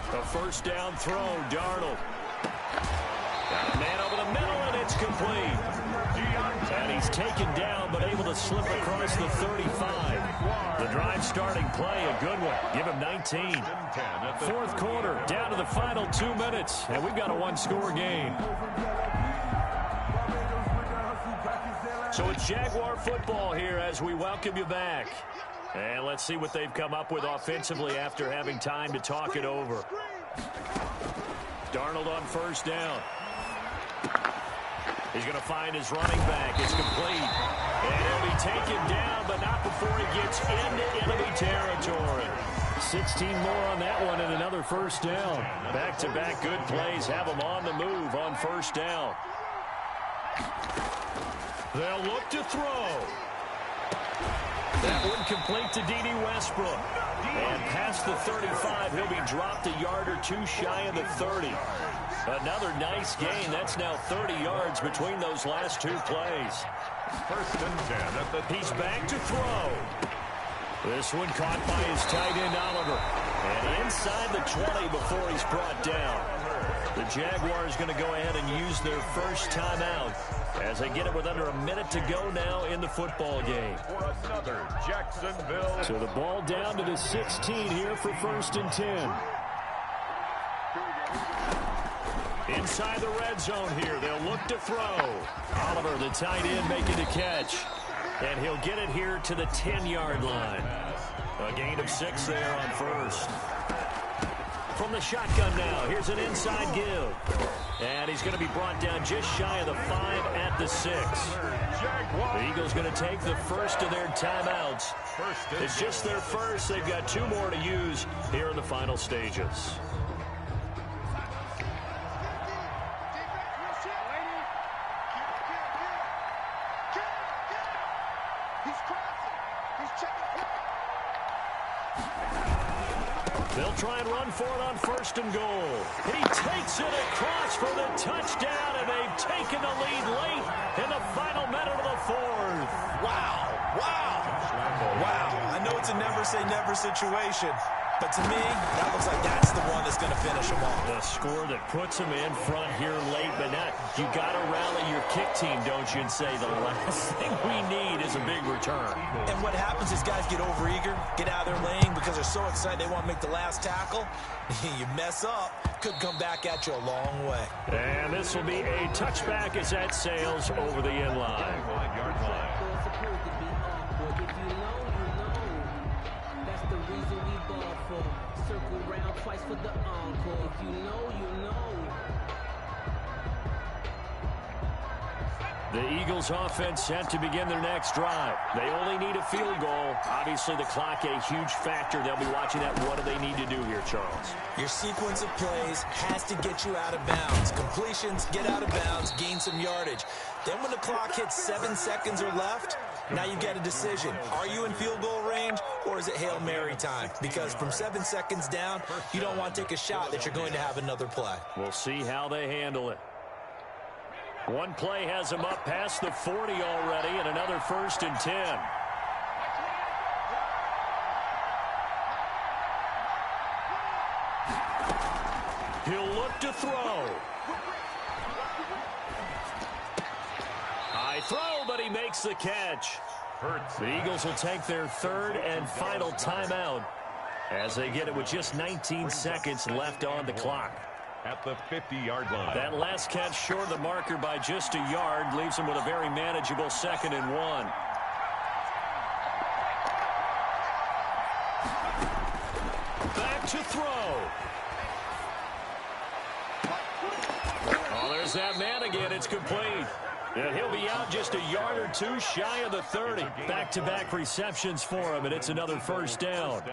got. A 1st down throw, Darnold. Got a man over the middle, and it's complete. And he's taken down, but able to slip across the 35. The drive starting play, a good one. Give him 19. Fourth quarter, down to the final 2 minutes, and we've got a one-score game. So it's Jaguar football here as we welcome you back. And let's see what they've come up with offensively after having time to talk it over. Darnold on first down. He's going to find his running back. It's complete. And he'll be taken down, but not before he gets into enemy territory. 16 more on that one and another first down. Back-to-back good plays have him on the move on first down. They'll look to throw. That one complete to D.D. Westbrook. And past the 35, he'll be dropped a yard or two shy of the 30. Another nice gain. That's now 30 yards between those last two plays. First and 10. He's back to throw. This one caught by his tight end, Oliver. And inside the 20 before he's brought down. The Jaguars going to go ahead and use their first timeout as they get it with under a minute to go now in the football game. For another Jacksonville. So the ball down to the 16 here for first and 10. Inside the red zone here, they'll look to throw. Oliver, the tight end, making the catch. And he'll get it here to the 10-yard line. A gain of 6 there on first. From the shotgun now, here's an inside give. And he's going to be brought down just shy of the 5 at the 6. The Eagles going to take the first of their timeouts. It's just their first. They've got 2 more to use here in the final stages. They'll try and run for it on first and goal. He takes it across for the touchdown, and they've taken the lead late in the final minute of the fourth. Wow. I know it's a never-say-never situation, but to me, that looks like that's the one that's going to finish them off. The score that puts them in front here late, but not. You got to rally your kick team, don't you, and say the last thing we need is a big return. And what happens is guys get overeager, get out of their lane because they're so excited they want to make the last tackle. You mess up, could come back at you a long way. And this will be a touchback as that sails over the end line. 5-yard line. Circle round twice for the encore. If you know, you know. The Eagles offense set to begin their next drive. They only need a field goal. Obviously, the clock a huge factor. They'll be watching that. What do they need to do here, Charles? Your sequence of plays has to get you out of bounds. Completions, get out of bounds, gain some yardage. Then when the clock hits 7 seconds or left, now you get a decision. Are you in field goal range, or is it Hail Mary time? Because from 7 seconds down, you don't want to take a shot that you're going to have another play. We'll see how they handle it. One play has them up past the 40 already, and another first and 10. He'll look to throw. High throw, but he makes the catch. The Eagles will take their third and final timeout as they get it with just 19 seconds left on the clock. At the 50-yard line. That last catch short of the marker by just a yard leaves them with a very manageable 2nd and 1. Back to throw. Oh, there's that man again. It's complete. And he'll be out just a yard or two shy of the 30. Back-to-back receptions for him, and it's another first down.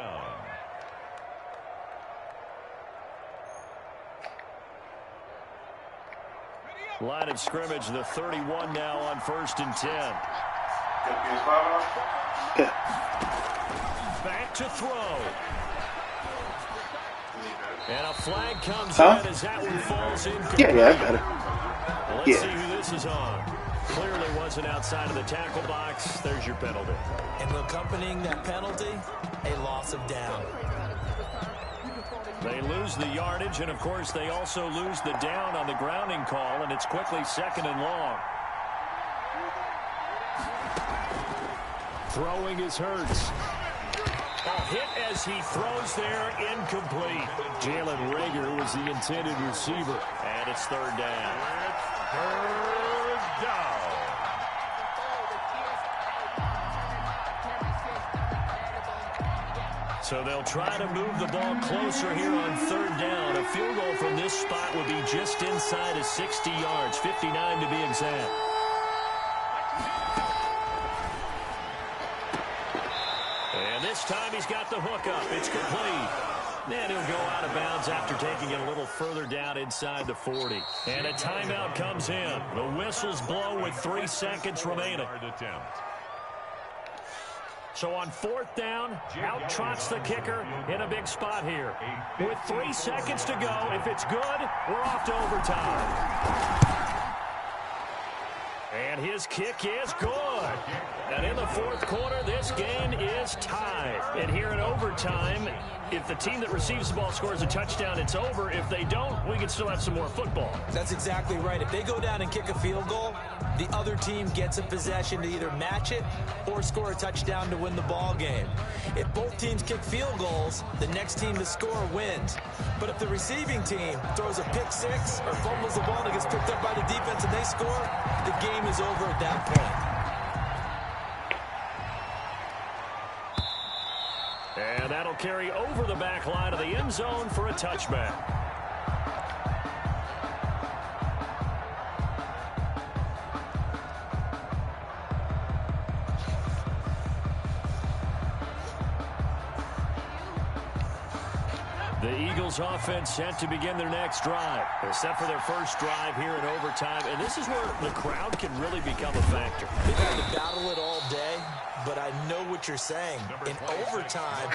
Line of scrimmage, the 31 now on first and 10. Back to throw. And a flag comes in as that one falls in. Yeah, better. Well, let's see who this is on. Clearly wasn't outside of the tackle box. There's your penalty. And accompanying that penalty, a loss of down. They lose the yardage, and, of course, they also lose the down on the grounding call, and it's quickly 2nd and long. Throwing is Hurts. A hit as he throws there, incomplete. Jalen Reagor was the intended receiver, and it's 3rd down. Third down. So they'll try to move the ball closer here on 3rd down. A field goal from this spot would be just inside of 60 yards, 59 to be exact. And this time he's got the hook up. It's complete. And he'll go out of bounds after taking it a little further down inside the 40. And a timeout comes in. The whistles blow with 3 seconds remaining. So on 4th down, out trots the kicker in a big spot here. With 3 seconds to go, if it's good, we're off to overtime. And his kick is good. And in the 4th quarter, this game is tied. And here in overtime, if the team that receives the ball scores a touchdown, it's over. If they don't, we can still have some more football. That's exactly right. If they go down and kick a field goal, the other team gets a possession to either match it or score a touchdown to win the ball game. If both teams kick field goals, the next team to score wins. But if the receiving team throws a pick six or fumbles the ball and it gets picked up by the defense and they score, the game is over at that point. And that'll carry over the back line of the end zone for a touchback. The Eagles offense set to begin their next drive. They're set for their first drive here in overtime. And this is where the crowd can really become a factor. They've had to battle it all day, but I know what you're saying. In overtime,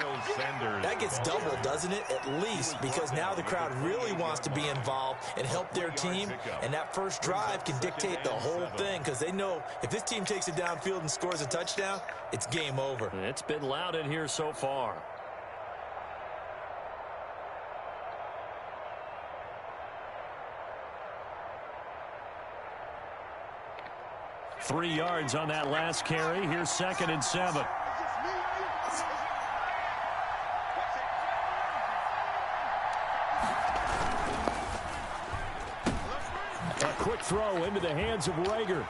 that gets doubled, doesn't it? At least, because now the crowd really wants to be involved and help their team. And that first drive can dictate the whole thing because they know if this team takes it downfield and scores a touchdown, it's game over. It's been loud in here so far. Three yards on that last carry. Here's 2nd and 7. A quick throw into the hands of Reagor.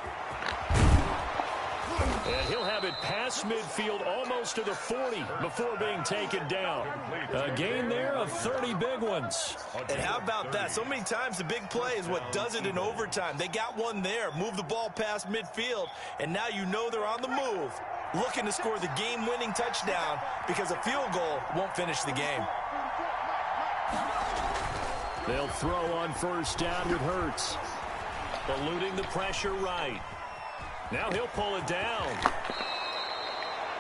And he'll have it past midfield almost to the 40 before being taken down. A gain there of 30 big ones. And how about that? So many times the big play is what does it in overtime. They got one there, move the ball past midfield, and now you know they're on the move, looking to score the game-winning touchdown because a field goal won't finish the game. They'll throw on 1st down with Hurts. Eluding the pressure right. Now he'll pull it down.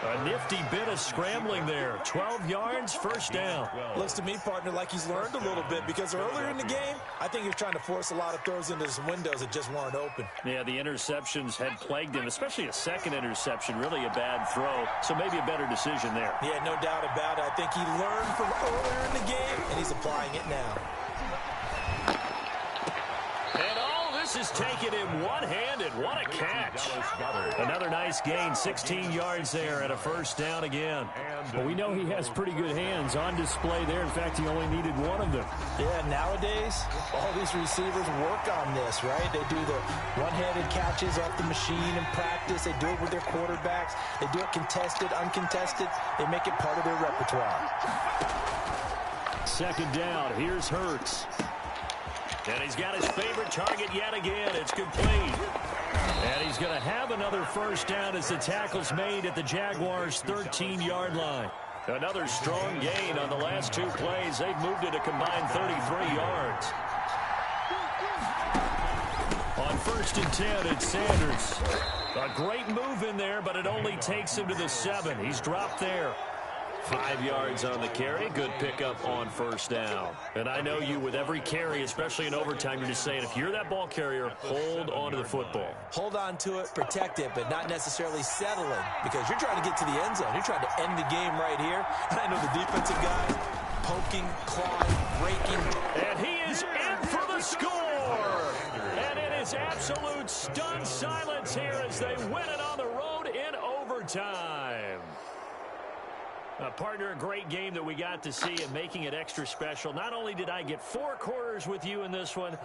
A nifty bit of scrambling there. 12 yards, 1st down. Looks to me, partner, like he's learned a little bit because earlier in the game, I think he was trying to force a lot of throws into some windows that just weren't open. Yeah, the interceptions had plagued him, especially a 2nd interception, really a bad throw. So maybe a better decision there. Yeah, no doubt about it. I think he learned from earlier in the game, and he's applying it now. Is taken in one-handed. What a catch. Another nice gain, 16 yards there and a 1st down again. Well, we know he has pretty good hands on display there. In fact, he only needed one of them. Yeah, nowadays, all these receivers work on this, right? They do the one-handed catches off the machine in practice. They do it with their quarterbacks. They do it contested, uncontested. They make it part of their repertoire. 2nd down. Here's Hurts. And he's got his favorite target yet again. It's complete. And he's going to have another 1st down as the tackle's made at the Jaguars' 13-yard line. Another strong gain on the last 2 plays. They've moved it a combined 33 yards. On 1st and 10, it's Sanders. A great move in there, but it only takes him to the 7. He's dropped there. 5 yards on the carry. Good pickup on 1st down. And I know you, with every carry, especially in overtime, you're just saying, if you're that ball carrier, hold on to the football. Hold on to it, protect it, but not necessarily settling because you're trying to get to the end zone. You're trying to end the game right here. And I know the defensive guys poking, clawing, breaking. And he is in for the score. And it is absolute stunned silence here as they win it on the road in overtime. Partner, a great game that we got to see and making it extra special. Not only did I get 4 quarters with you in this one,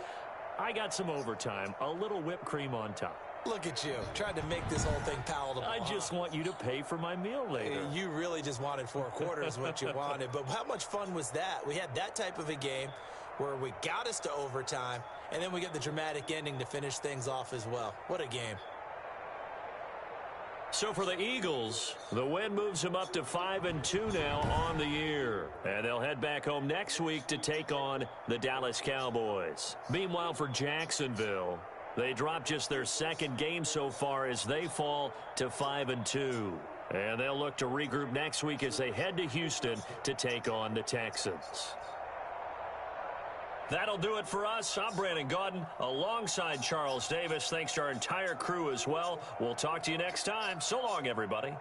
I got some overtime, a little whipped cream on top. Look at you, trying to make this whole thing palatable. I just want you to pay for my meal later. You really just wanted 4 quarters what you wanted. But how much fun was that? We had that type of a game where we got us to overtime, and then we get the dramatic ending to finish things off as well. What a game. So for the Eagles, the win moves them up to 5-2 now on the year. And they'll head back home next week to take on the Dallas Cowboys. Meanwhile, for Jacksonville, they dropped just their 2nd game so far as they fall to 5-2. And they'll look to regroup next week as they head to Houston to take on the Texans. That'll do it for us. I'm Brandon Gaudin alongside Charles Davis. Thanks to our entire crew as well. We'll talk to you next time. So long, everybody.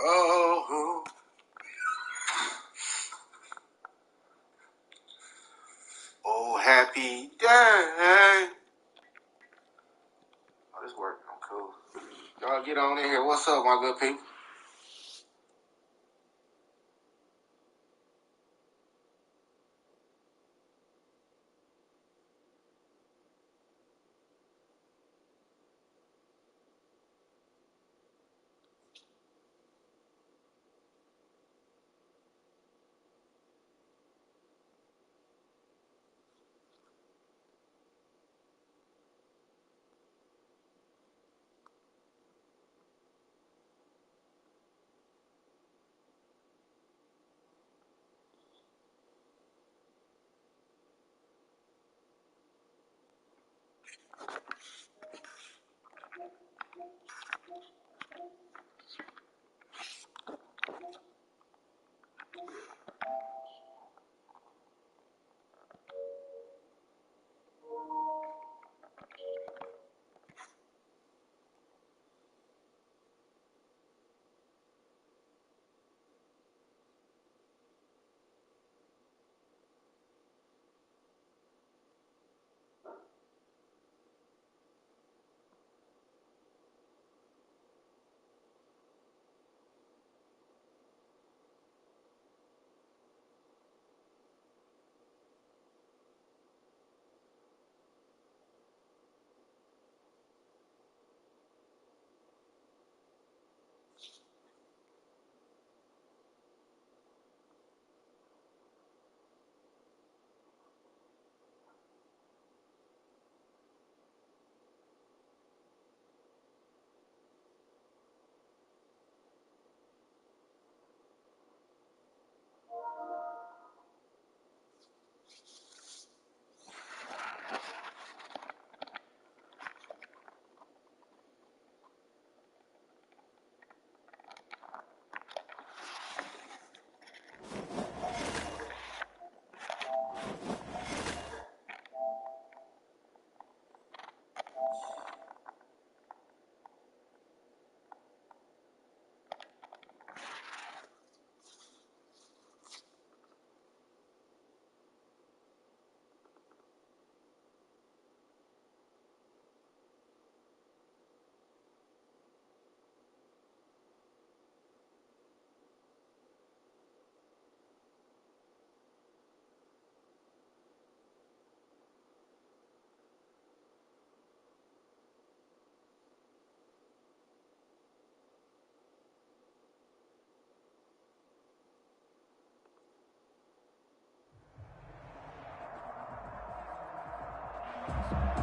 Oh, oh, happy day. Oh, this working. I'm cool. Y'all get on in here. What's up, my good people?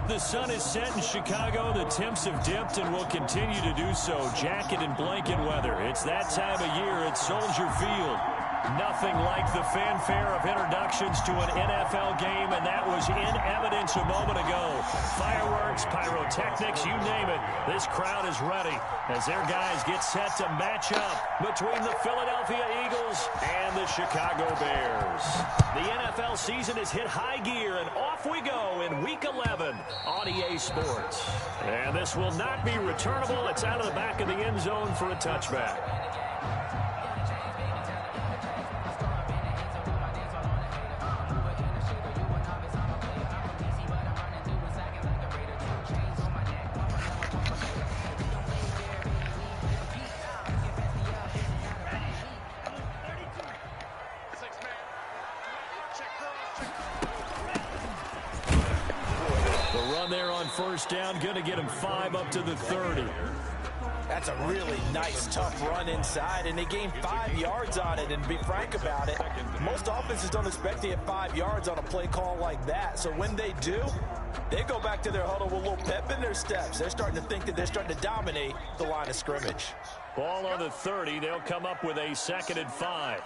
The sun is set in Chicago. The temps have dipped and will continue to do so. Jacket and blanket weather. It's that time of year at Soldier Field. Nothing like the fanfare of introductions to an NFL game, and that was in evidence a moment ago. Fireworks, pyrotechnics, you name it. This crowd is ready as their guys get set to match up between the Philadelphia Eagles and the Chicago Bears. The NFL season has hit high gear, and off we go in Week 11 on EA Sports. And this will not be returnable. It's out of the back of the end zone for a touchback. first down. Going to get him 5 up to the 30. That's a really nice, tough run inside, and they gained 5 yards on it. And to be frank about it, most offenses don't expect to get 5 yards on a play call like that. So when they do, they go back to their huddle with a little pep in their steps. They're starting to think that they're starting to dominate the line of scrimmage. Ball on the 30. They'll come up with a 2nd and 5.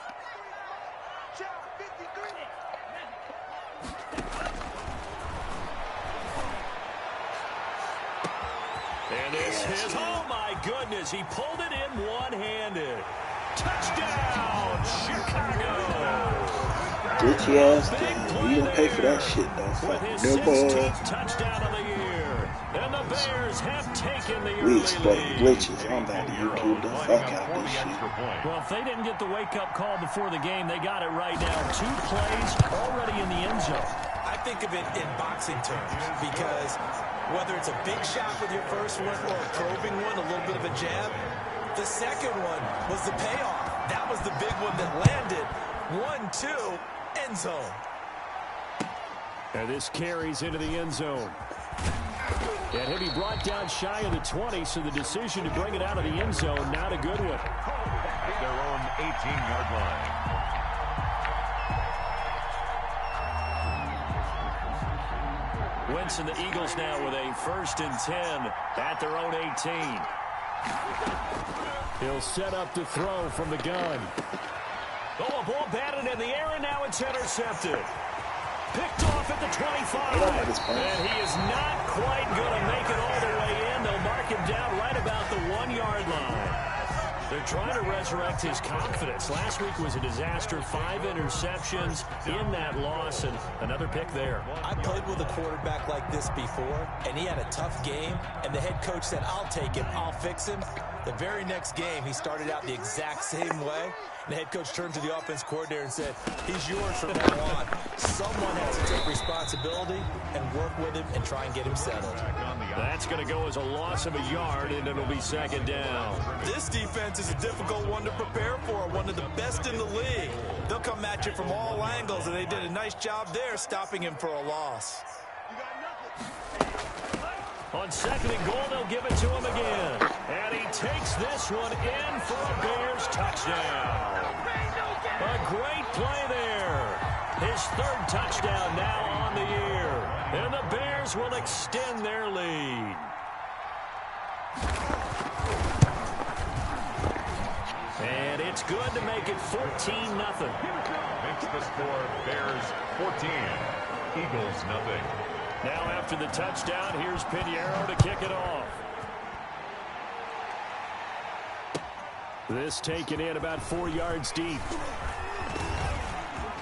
And this is, oh my goodness, he pulled it in one-handed. Touchdown, Chicago. Glitchy ass thing. You don't pay for that shit, though. With his No ball. 16th touchdown of the year. And the Bears have taken the We early expect lead. glitches. I'm about to YouTube the fuck out of this shit. Well, if they didn't get the wake-up call before the game, they got it right now. 2 plays already in the end zone. I think of it in boxing terms because whether it's a big shot with your first one or a probing one, a little bit of a jab, the second one was the payoff. That was the big one that landed. 1-2, end zone. And this carries into the end zone. And he'll be brought down shy of the 20, so the decision to bring it out of the end zone, not a good one. At their own 18-yard line. Wentz and the Eagles now with a 1st and 10 at their own 18. He'll set up to throw from the gun. Oh, a ball batted in the air, and now it's intercepted. Picked off at the 25. And he is not quite going to make it all the way in. They'll mark him down right about the 1-yard line. They're trying to resurrect his confidence. Last week was a disaster. 5 interceptions in that loss, and another pick there. I played with a quarterback like this before, and he had a tough game, and the head coach said, I'll take him, I'll fix him. The very next game, he started out the exact same way. And the head coach turned to the offense coordinator and said, he's yours from now on. Someone has to take responsibility and work with him and try and get him settled. That's going to go as a loss of a yard, and it'll be 2nd down. This defense is a difficult one to prepare for, one of the best in the league. They'll come at you from all angles, and they did a nice job there stopping him for a loss. On 2nd and goal, they'll give it to him again. And he takes this one in for a Bears touchdown. A great play there. His 3rd touchdown now on the year. And the Bears will extend their lead. And it's good to make it 14-0. Makes the score Bears 14, Eagles nothing. Now after the touchdown, here's Pinheiro to kick it off. This taken in about 4 yards deep.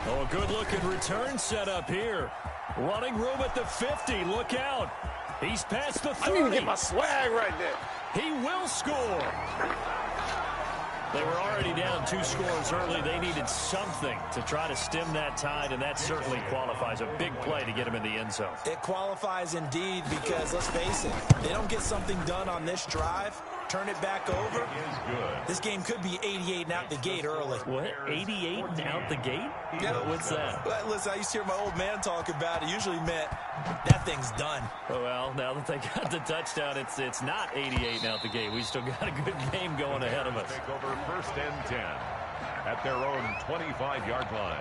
Oh, a good-looking return set up here. Running room at the 50. Look out. He's past the 30. I need to get my swag right there. He will score. They were already down 2 scores early. They needed something to try to stem that tide, and that certainly qualifies. A big play to get him in the end zone. It qualifies indeed because, let's face it, they don't get something done on this drive, turn it back over. This game could be 88 and out the gate early. What? 88 and out the gate? Yeah. What's that? Listen, I used to hear my old man talk about it. Usually meant that thing's done. Well, now that they got the touchdown, it's not 88 and out the gate. We still got a good game going ahead of us. Take over 1st and 10 at their own 25-yard line.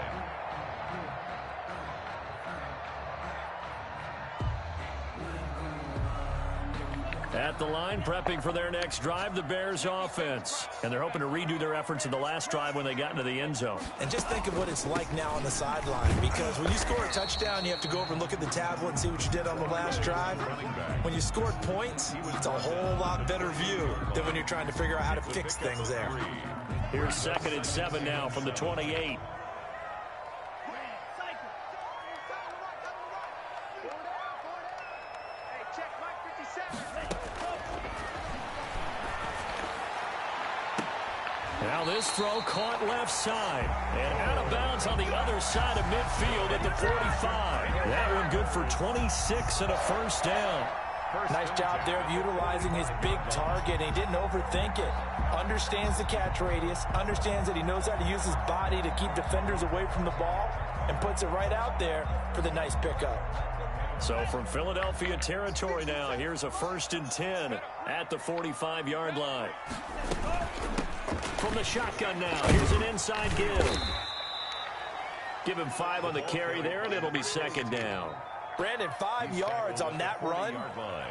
At the line, prepping for their next drive, the Bears offense. And they're hoping to redo their efforts in the last drive when they got into the end zone. And just think of what it's like now on the sideline, because when you score a touchdown, you have to go over and look at the tablet and see what you did on the last drive. When you scored points, it's a whole lot better view than when you're trying to figure out how to fix things there. Here's 2nd and 7 now from the 28. Now this throw caught left side. And out of bounds on the other side of midfield at the 45. That one good for 26 and a 1st down. Nice job there of utilizing his big target. He didn't overthink it. Understands the catch radius. Understands that he knows how to use his body to keep defenders away from the ball. And puts it right out there for the nice pickup. So from Philadelphia territory now, here's a 1st and 10 at the 45-yard line. From the shotgun now, here's an inside give. Give him 5 on the carry there, and it'll be 2nd down. Brandon, 5 yards on that run.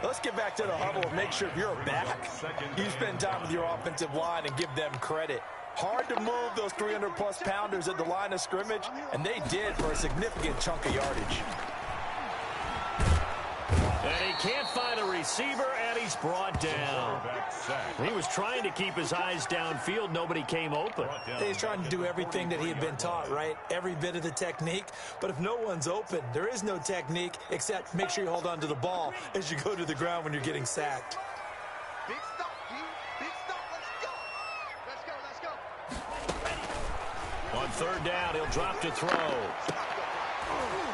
Let's get back to the huddle and make sure if you're back, you spend time with your offensive line and give them credit. Hard to move those 300-plus pounders at the line of scrimmage, and they did for a significant chunk of yardage. And he can't find a receiver, and he's brought down. He was trying to keep his eyes downfield. Nobody came open. He's trying to do everything that he had been taught, right? Every bit of the technique. But if no one's open, there is no technique except make sure you hold on to the ball as you go to the ground when you're getting sacked. Big stop, D. Big stop. Let's go. Let's go. On 3rd down, he'll drop to throw.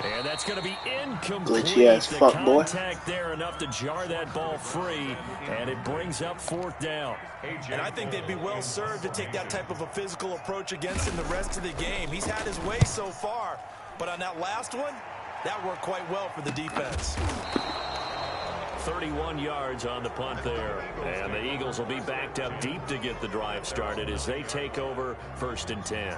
And that's going to be incomplete. Glitchy as fuck, boy. Contact there enough to jar that ball free, and it brings up 4th down. And I think they'd be well served to take that type of a physical approach against him the rest of the game. He's had his way so far, but on that last one, that worked quite well for the defense. 31 yards on the punt there. And the Eagles will be backed up deep to get the drive started as they take over 1st and 10.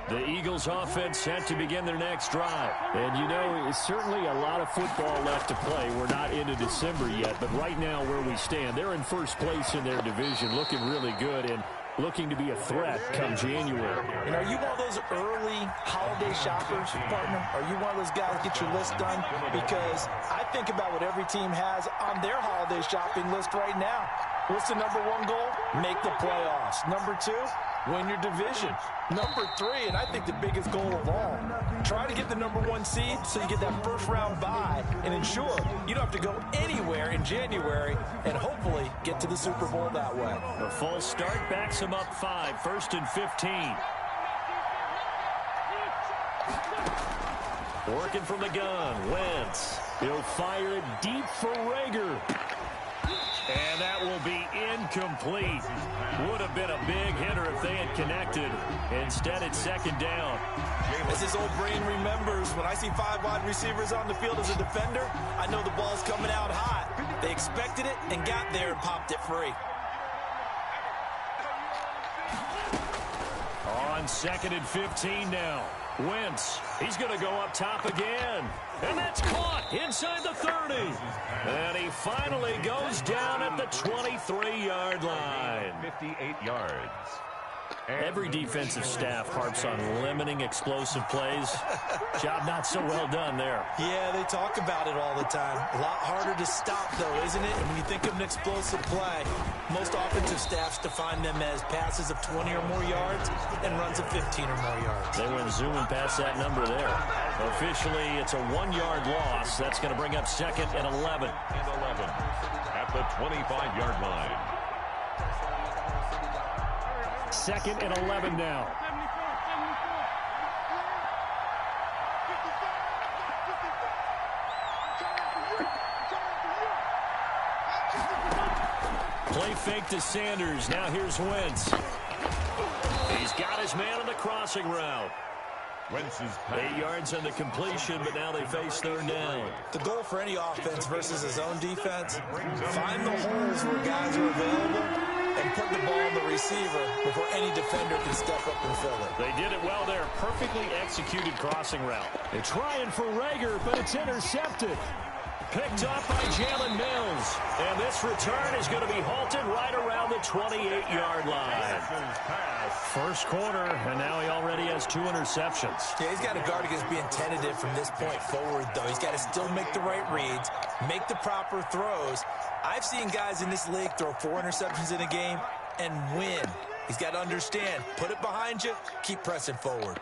The Eagles offense set to begin their next drive. And, you know, it's certainly a lot of football left to play. We're not into December yet, but right now where we stand, they're in 1st place in their division, looking really good and looking to be a threat come January. And are you one of those early holiday shoppers, partner? Are you one of those guys get your list done? Because I think about what every team has on their holiday shopping list right now. What's the #1 goal? Make the playoffs. #2, win your division. #3, and I think the biggest goal of all, try to get the #1 seed so you get that 1st-round bye and ensure you don't have to go anywhere in January and hopefully get to the Super Bowl that way. The false start backs him up 5, 1st and 15. Working from the gun, Wentz. He'll fire it deep for Rager. And that will be incomplete. Would have been a big hitter if they had connected. Instead, it's 2nd down. As his old brain remembers, when I see 5 wide receivers on the field as a defender, I know the ball's coming out hot. They expected it and got there and popped it free. On 2nd and 15 now. Wentz, he's going to go up top again. And that's caught inside the 30. And he finally goes down at the 23-yard line. 58 yards. Every defensive staff harps on limiting explosive plays. Job not so well done there. Yeah, they talk about it all the time. A lot harder to stop, though, isn't it? And when you think of an explosive play, most offensive staffs define them as passes of 20 or more yards and runs of 15 or more yards. They went zooming past that number there. Officially, it's a 1-yard loss. That's going to bring up 2nd and 11. At the 25-yard line. 2nd and 11 now. Play fake to Sanders. Now here's Wentz. He's got his man on the crossing route. Wentz's 8 yards on the completion, but now they face 3rd down. The goal for any offense versus his own defense, find the holes where guys are available and put the ball on the receiver before any defender can step up and fill it. They did it well there. Perfectly executed crossing route. They're trying for Rager, but it's intercepted. Picked up by Jalen Mills. And this return is going to be halted right around the 28-yard line. First quarter, and now he already has 2 interceptions. Yeah, he's got to guard against being tentative from this point forward, though. He's got to still make the right reads, make the proper throws. I've seen guys in this league throw 4 interceptions in a game and win. He's got to understand, put it behind you, keep pressing forward.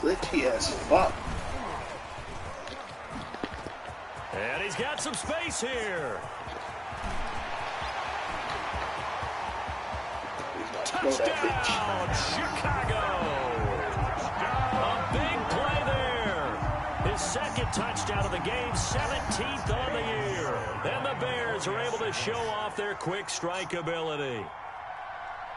Glitchy as fuck. And he's got some space here. Touchdown, Chicago. A big play there. His 2nd touchdown of the game, 17th on the year. And the Bears are able to show off their quick strike ability.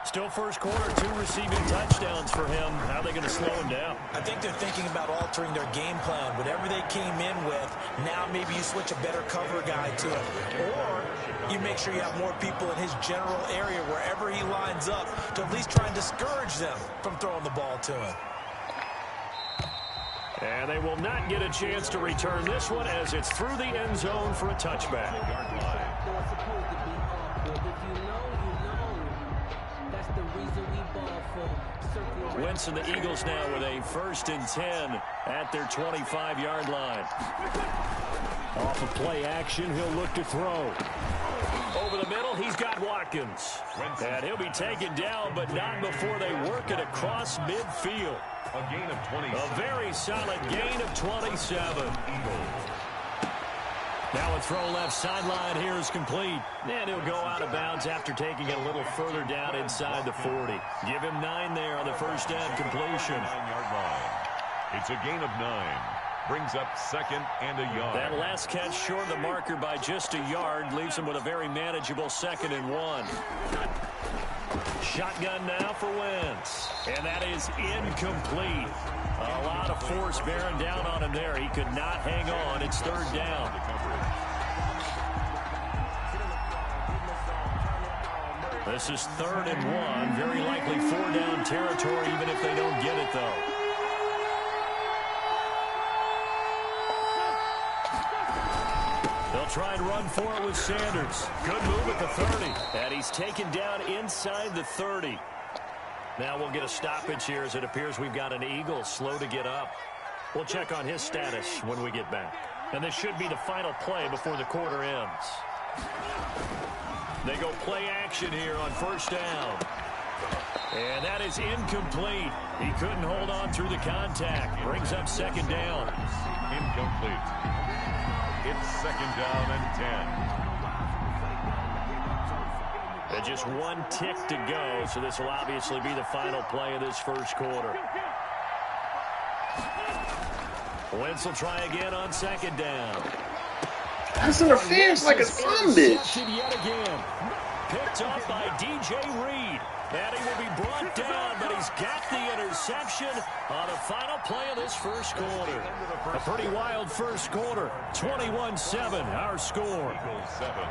Still first quarter, 2 receiving touchdowns for him. How are they going to slow him down? I think they're thinking about altering their game plan. Whatever they came in with, now maybe you switch a better cover guy to it. Or you make sure you have more people in his general area wherever he lines up to at least try and discourage them from throwing the ball to him. And they will not get a chance to return this one as it's through the end zone for a touchback. Wentz and the Eagles now with a 1st and 10 at their 25-yard line. Off of play action, he'll look to throw. Over the middle, he's got Watkins. And he'll be taken down, but not before they work it across midfield. A gain of 27. A very solid gain of 27. Now a throw left sideline here is complete. And he'll go out of bounds after taking it a little further down inside the 40. Give him 9 there on the first down completion. 9-yard line. It's a gain of 9. Brings up 2nd and a yard. That last catch short of the marker by just a yard leaves him with a very manageable 2nd and 1. Shotgun now for Wentz. And that is incomplete. A lot of force bearing down on him there. He could not hang on. It's 3rd down. This is 3rd and 1. Very likely 4-down territory, even if they don't get it, though. They'll try and run for it with Sanders. Good move at the 30. And he's taken down inside the 30. Now we'll get a stoppage here as it appears we've got an Eagle slow to get up. We'll check on his status when we get back. And this should be the final play before the quarter ends. They go play action here on 1st down. And that is incomplete. He couldn't hold on through the contact. Brings up 2nd down. Incomplete. It's 2nd down and 10. And just 1 tick to go, so this will obviously be the final play of this first quarter. Wentz will try again on 2nd down. That's interference like a son bitch. Yet again. Picked up by DJ Reed. And he will be brought down, but he's got the interception on the final play of this first quarter. A pretty wild first quarter. 21-7, our score. Eagles 7.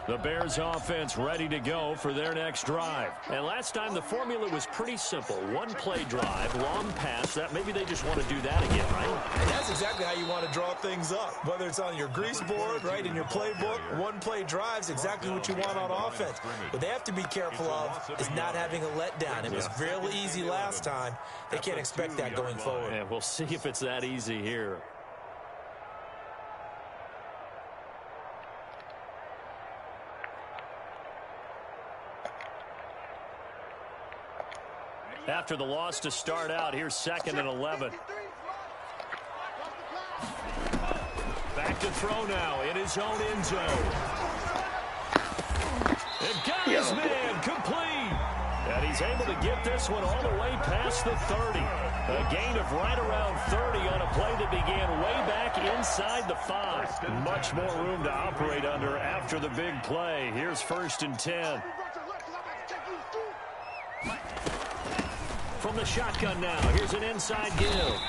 The Bears offense ready to go for their next drive. And last time the formula was pretty simple. 1-play drive, long pass. That maybe they just want to do that again, right? And that's exactly how you want to draw things up. Whether it's on your grease board, right, in your playbook, 1-play drives exactly what you want on offense. What they have to be careful of is not having a letdown. It was real easy last time. They can't expect that going forward. And we'll see if it's that easy here. After the loss to start out, here's 2nd and 11. Back to throw now in his own end zone. And got his man complete. And he's able to get this one all the way past the 30. A gain of right around 30 on a play that began way back inside the 5. Much more room to operate under after the big play. Here's 1st and 10. From the shotgun now, here's an inside give.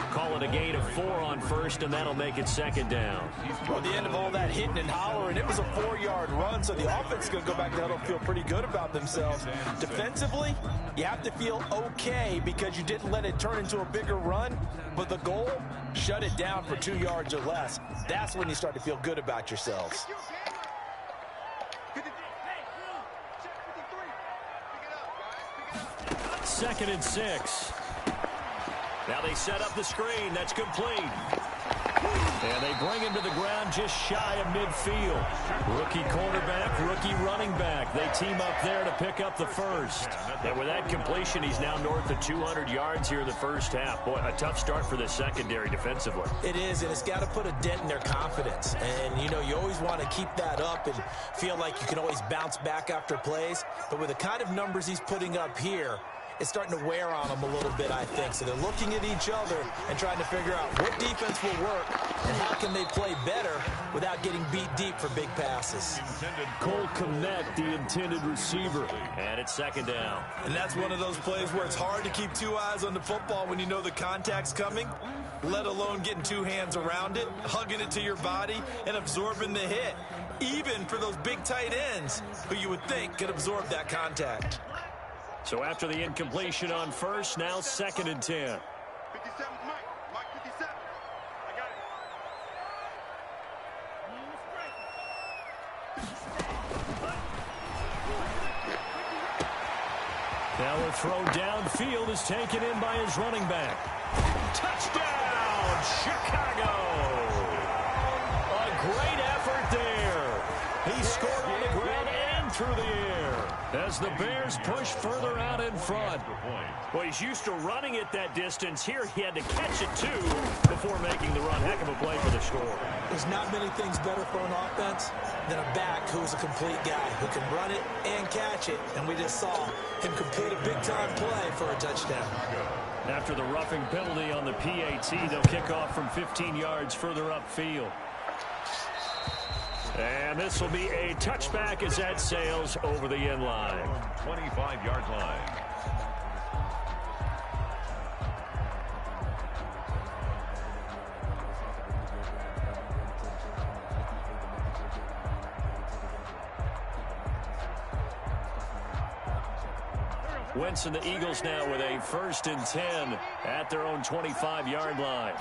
Call it a gain of 4 on 1st, and that'll make it 2nd down. Well, at the end of all that hitting and hollering, it was a 4-yard run, so the offense is going to go back to huddle, feel pretty good about themselves. Defensively, you have to feel okay because you didn't let it turn into a bigger run, but the goal, shut it down for 2 yards or less. That's when you start to feel good about yourselves. 2nd and 6. Now they set up the screen. That's complete. And they bring him to the ground just shy of midfield. Rookie quarterback, rookie running back. They team up there to pick up the first. And with that completion, he's now north of 200 yards here in the first half. Boy, a tough start for the secondary defensively. It is, and it's got to put a dent in their confidence. And, you know, you always want to keep that up and feel like you can always bounce back after plays. But with the kind of numbers he's putting up here, is starting to wear on them a little bit, I think. So they're looking at each other and trying to figure out what defense will work and how can they play better without getting beat deep for big passes. Cole Kmet, the intended receiver. And it's second down. And that's one of those plays where it's hard to keep two eyes on the football when you know the contact's coming, let alone getting two hands around it, hugging it to your body, and absorbing the hit. Even for those big tight ends who you would think could absorb that contact. So after the incompletion on first, now second and 10. 57 Mike. Mike 57. I got it. Now a throw downfield is taken in by his running back. Touchdown, Chicago! A great effort there. He scored on the ground and through the air as the Bears push further out in front. Well, he's used to running it that distance. Here he had to catch it, too, before making the run. Heck of a play for the score. There's not many things better for an offense than a back who's a complete guy who can run it and catch it. And we just saw him complete a big-time play for a touchdown. After the roughing penalty on the PAT, they'll kick off from 15 yards further upfield. And this will be a touchback as that sails over the end line. 25-yard line. Wentz and the Eagles now with a 1st and 10 at their own 25-yard line.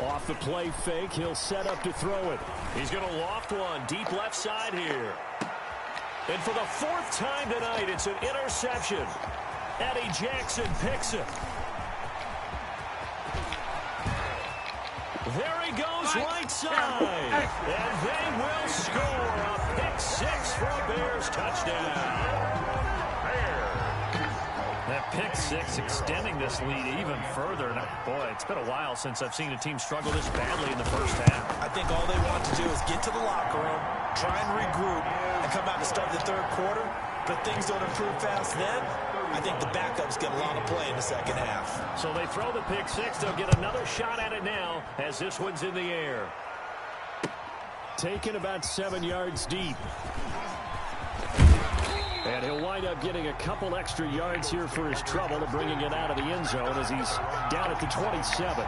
Off the play fake, he'll set up to throw it. He's going to loft one deep left side here. And for the 4th time tonight, it's an interception. Eddie Jackson picks it. There he goes right side. And they will score a pick 6 for a Bears touchdown. That pick 6 extending this lead even further. And boy, it's been a while since I've seen a team struggle this badly in the first half. I think all they want to do is get to the locker room, try and regroup, and come out to start the third quarter. But if things don't improve fast then, I think the backups get a lot of play in the second half. So they throw the pick 6. They'll get another shot at it now as this one's in the air. Taken about 7 yards deep. And he'll wind up getting a couple extra yards here for his trouble of bringing it out of the end zone as he's down at the 27.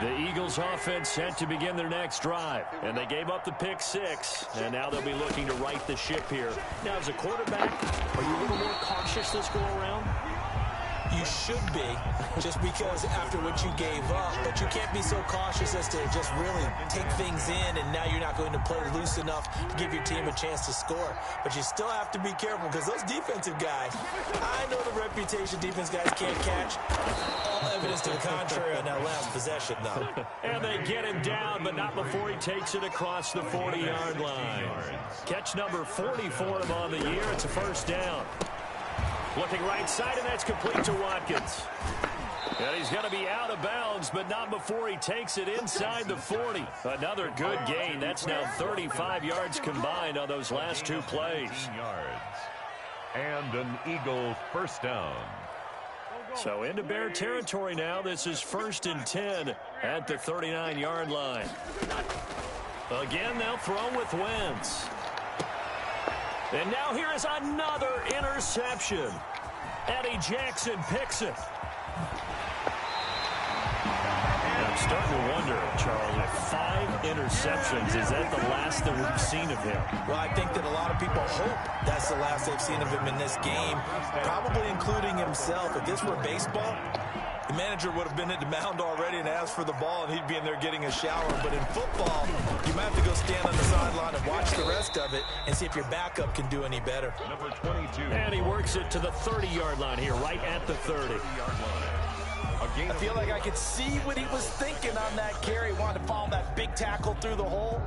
The Eagles offense set to begin their next drive. And they gave up the pick 6. And now they'll be looking to right the ship here. Now, as a quarterback, are you a little more cautious this go around? You should be, just because after what you gave up, but you can't be so cautious as to just really take things in, and now you're not going to play loose enough to give your team a chance to score. But you still have to be careful, because those defensive guys, I know the reputation defense guys can't catch. All evidence to the contrary on that last possession, though. And they get him down, but not before he takes it across the 40-yard line. Catch number 40 for him on the year. It's a first down. Looking right side, and that's complete to Watkins. And he's going to be out of bounds, but not before he takes it inside the 40. Another good gain. That's now 35 yards combined on those last 2 plays. And an Eagle first down. So into Bear territory now. This is 1st and 10 at the 39-yard line. Again, they'll throw with Wentz. And now here is another interception. Eddie Jackson picks it. And I'm starting to wonder, Charles, if 5 interceptions, is that the last that we've seen of him? Well, I think that a lot of people hope that's the last they've seen of him in this game, probably including himself. If this were baseball, the manager would have been at the mound already and asked for the ball, and he'd be in there getting a shower. But in football, you might have to go stand on the sideline and watch the rest of it and see if your backup can do any better. Number 22. And he works it to the 30-yard line here, right at the 30. I feel like I could see what he was thinking on that carry. Wanted to follow that big tackle through the hole.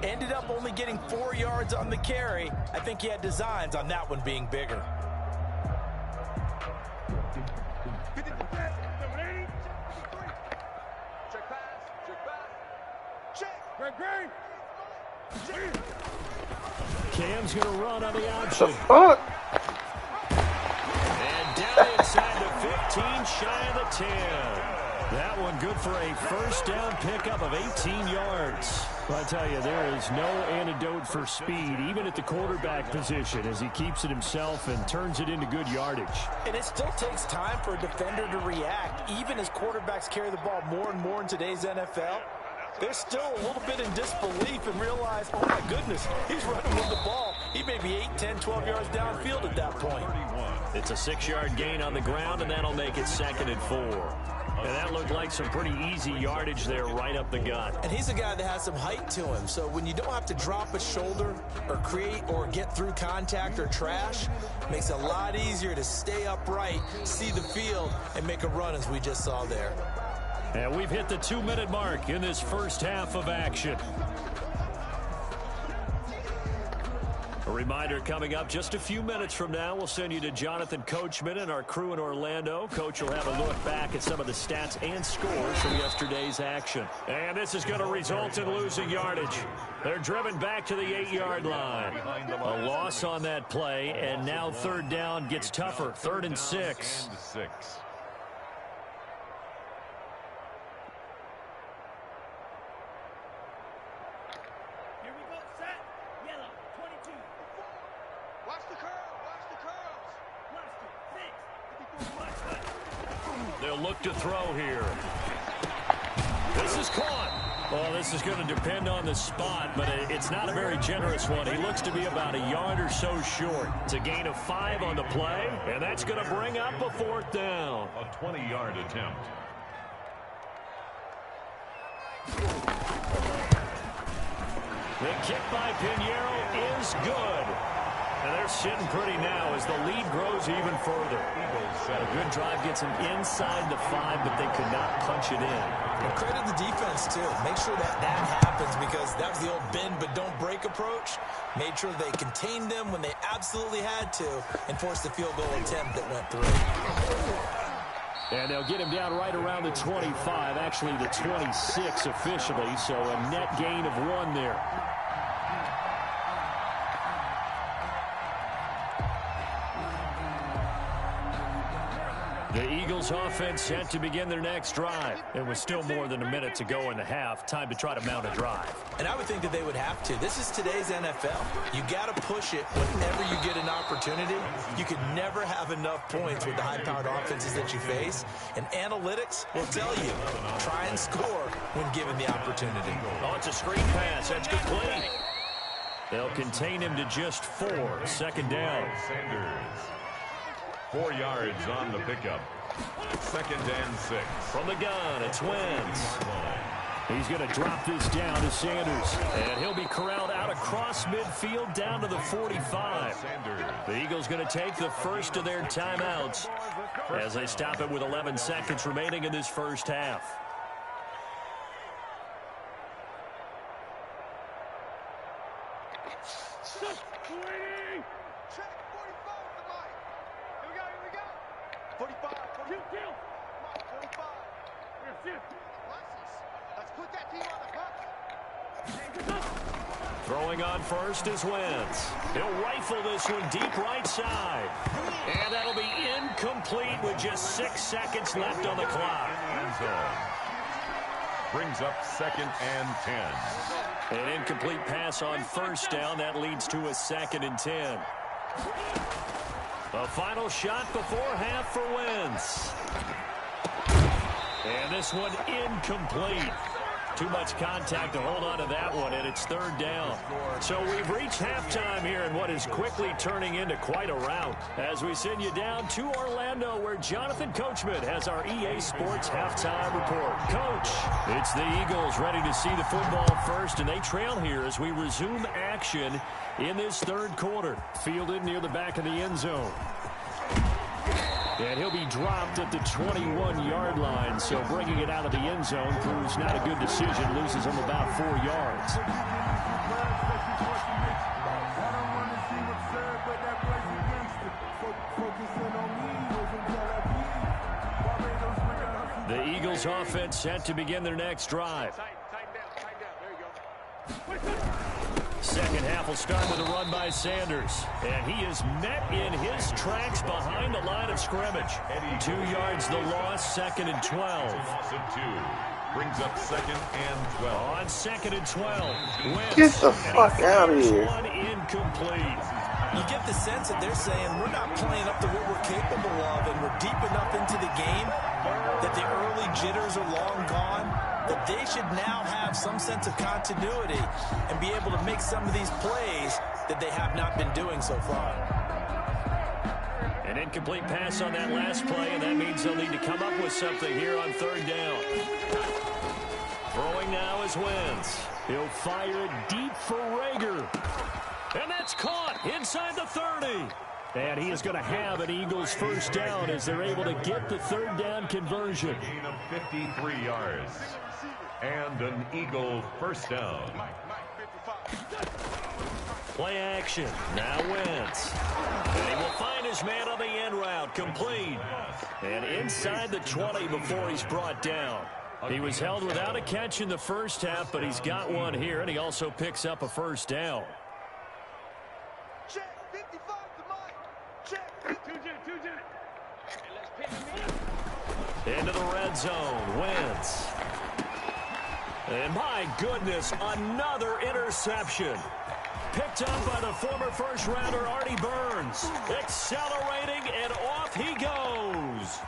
Ended up only getting 4 yards on the carry. I think he had designs on that one being bigger. Cam's going to run on the option. The fuck? And down inside the 15, shy of the 10. That one good for a first down pickup of 18 yards. I tell you, there is no antidote for speed, even at the quarterback position, as he keeps it himself and turns it into good yardage. And it still takes time for a defender to react. Even as quarterbacks carry the ball more and more in today's NFL, they're still a little bit in disbelief and realize, oh my goodness, he's running with the ball. He may be 8, 10, 12 yards downfield at that point. It's a 6-yard gain on the ground, and that'll make it 2nd and 4. And that looked like some pretty easy yardage there right up the gut. And he's a guy that has some height to him. So when you don't have to drop a shoulder or create or get through contact or trash, it makes it a lot easier to stay upright, see the field, and make a run as we just saw there. And we've hit the 2-minute mark in this first half of action. A reminder coming up just a few minutes from now, we'll send you to Jonathan Coachman and our crew in Orlando. Coach will have a look back at some of the stats and scores from yesterday's action. And this is going to result in losing yardage. They're driven back to the 8-yard line. A loss on that play, and now 3rd down gets tougher. 3rd and 6. They'll look to throw here. This is caught. Well, this is going to depend on the spot, but it's not a very generous one. He looks to be about a yard or so short. It's a gain of 5 on the play, and that's going to bring up a 4th down. A 20-yard attempt. The kick by Pinheiro is good. And they're sitting pretty now as the lead grows even further. A good drive gets them inside the 5, but they could not punch it in. And credit the defense, too. Make sure that happens, because that was the old bend but don't break approach. Made sure they contained them when they absolutely had to and forced the field goal attempt that went through. And they'll get him down right around the 25, actually the 26 officially, so a net gain of 1 there. The Eagles offense set to begin their next drive. It was still more than a minute to go in the half. Time to try to mount a drive. And I would think that they would have to. This is today's NFL. You got to push it whenever you get an opportunity. You can never have enough points with the high-powered offenses that you face. And analytics will tell you, try and score when given the opportunity. Oh, it's a screen pass. That's complete. They'll contain him to just 4. 2nd down. Sanders. 4 yards on the pickup. 2nd and 6. From the gun, it's Wentz. He's going to drop this down to Sanders. And he'll be corralled out across midfield down to the 45. The Eagles going to take the first of their timeouts as they stop it with 11 seconds remaining in this first half. Throwing on first is Wentz. He'll rifle this one deep right side. And that'll be incomplete with just 6 seconds left on the clock. Brings up 2nd and 10. An incomplete pass on first down. That leads to a 2nd and 10. A final shot before half for Wentz. And this one incomplete. Too much contact to hold on to that one, and it's 3rd down. So we've reached halftime here in what is quickly turning into quite a rout as we send you down to Orlando, where Jonathan Coachman has our EA Sports halftime report. Coach, it's the Eagles ready to see the football first, and they trail here as we resume action in this 3rd quarter. Fielded near the back of the end zone. And he'll be dropped at the 21-yard line, so bringing it out of the end zone proves not a good decision, loses him about 4 yards. The Eagles offense set to begin their next drive. Tighten down. There you go. Second half will start with a run by Sanders. And he is met in his tracks behind the line of scrimmage. 2 yards the loss, 2nd and 12. Loss of 2. Brings up 2nd and 12. On 2nd and 12. Wentz. Get the fuck out of here. One incomplete. You get the sense that they're saying we're not playing up to what we're capable of, and we're deep enough into the game that the early jitters are long gone, that they should now have some sense of continuity and be able to make some of these plays that they have not been doing so far. An incomplete pass on that last play, and that means they'll need to come up with something here on 3rd down. Throwing now is Wentz. He'll fire it deep for Rager. And that's caught inside the 30. And he is going to have an Eagles first down as they're able to get the 3rd down conversion. Gain of 53 yards. And an Eagle first down. Play action. Now Wentz. And he will find his man on the end route. Complete. And inside the 20 before he's brought down. He was held without a catch in the first half, but he's got one here, and he also picks up a first down. Check, 55 to Mike. Check. 2 Into the red zone. Wentz. And my goodness, another interception. Picked up by the former first-rounder Artie Burns. Accelerating, and off he goes.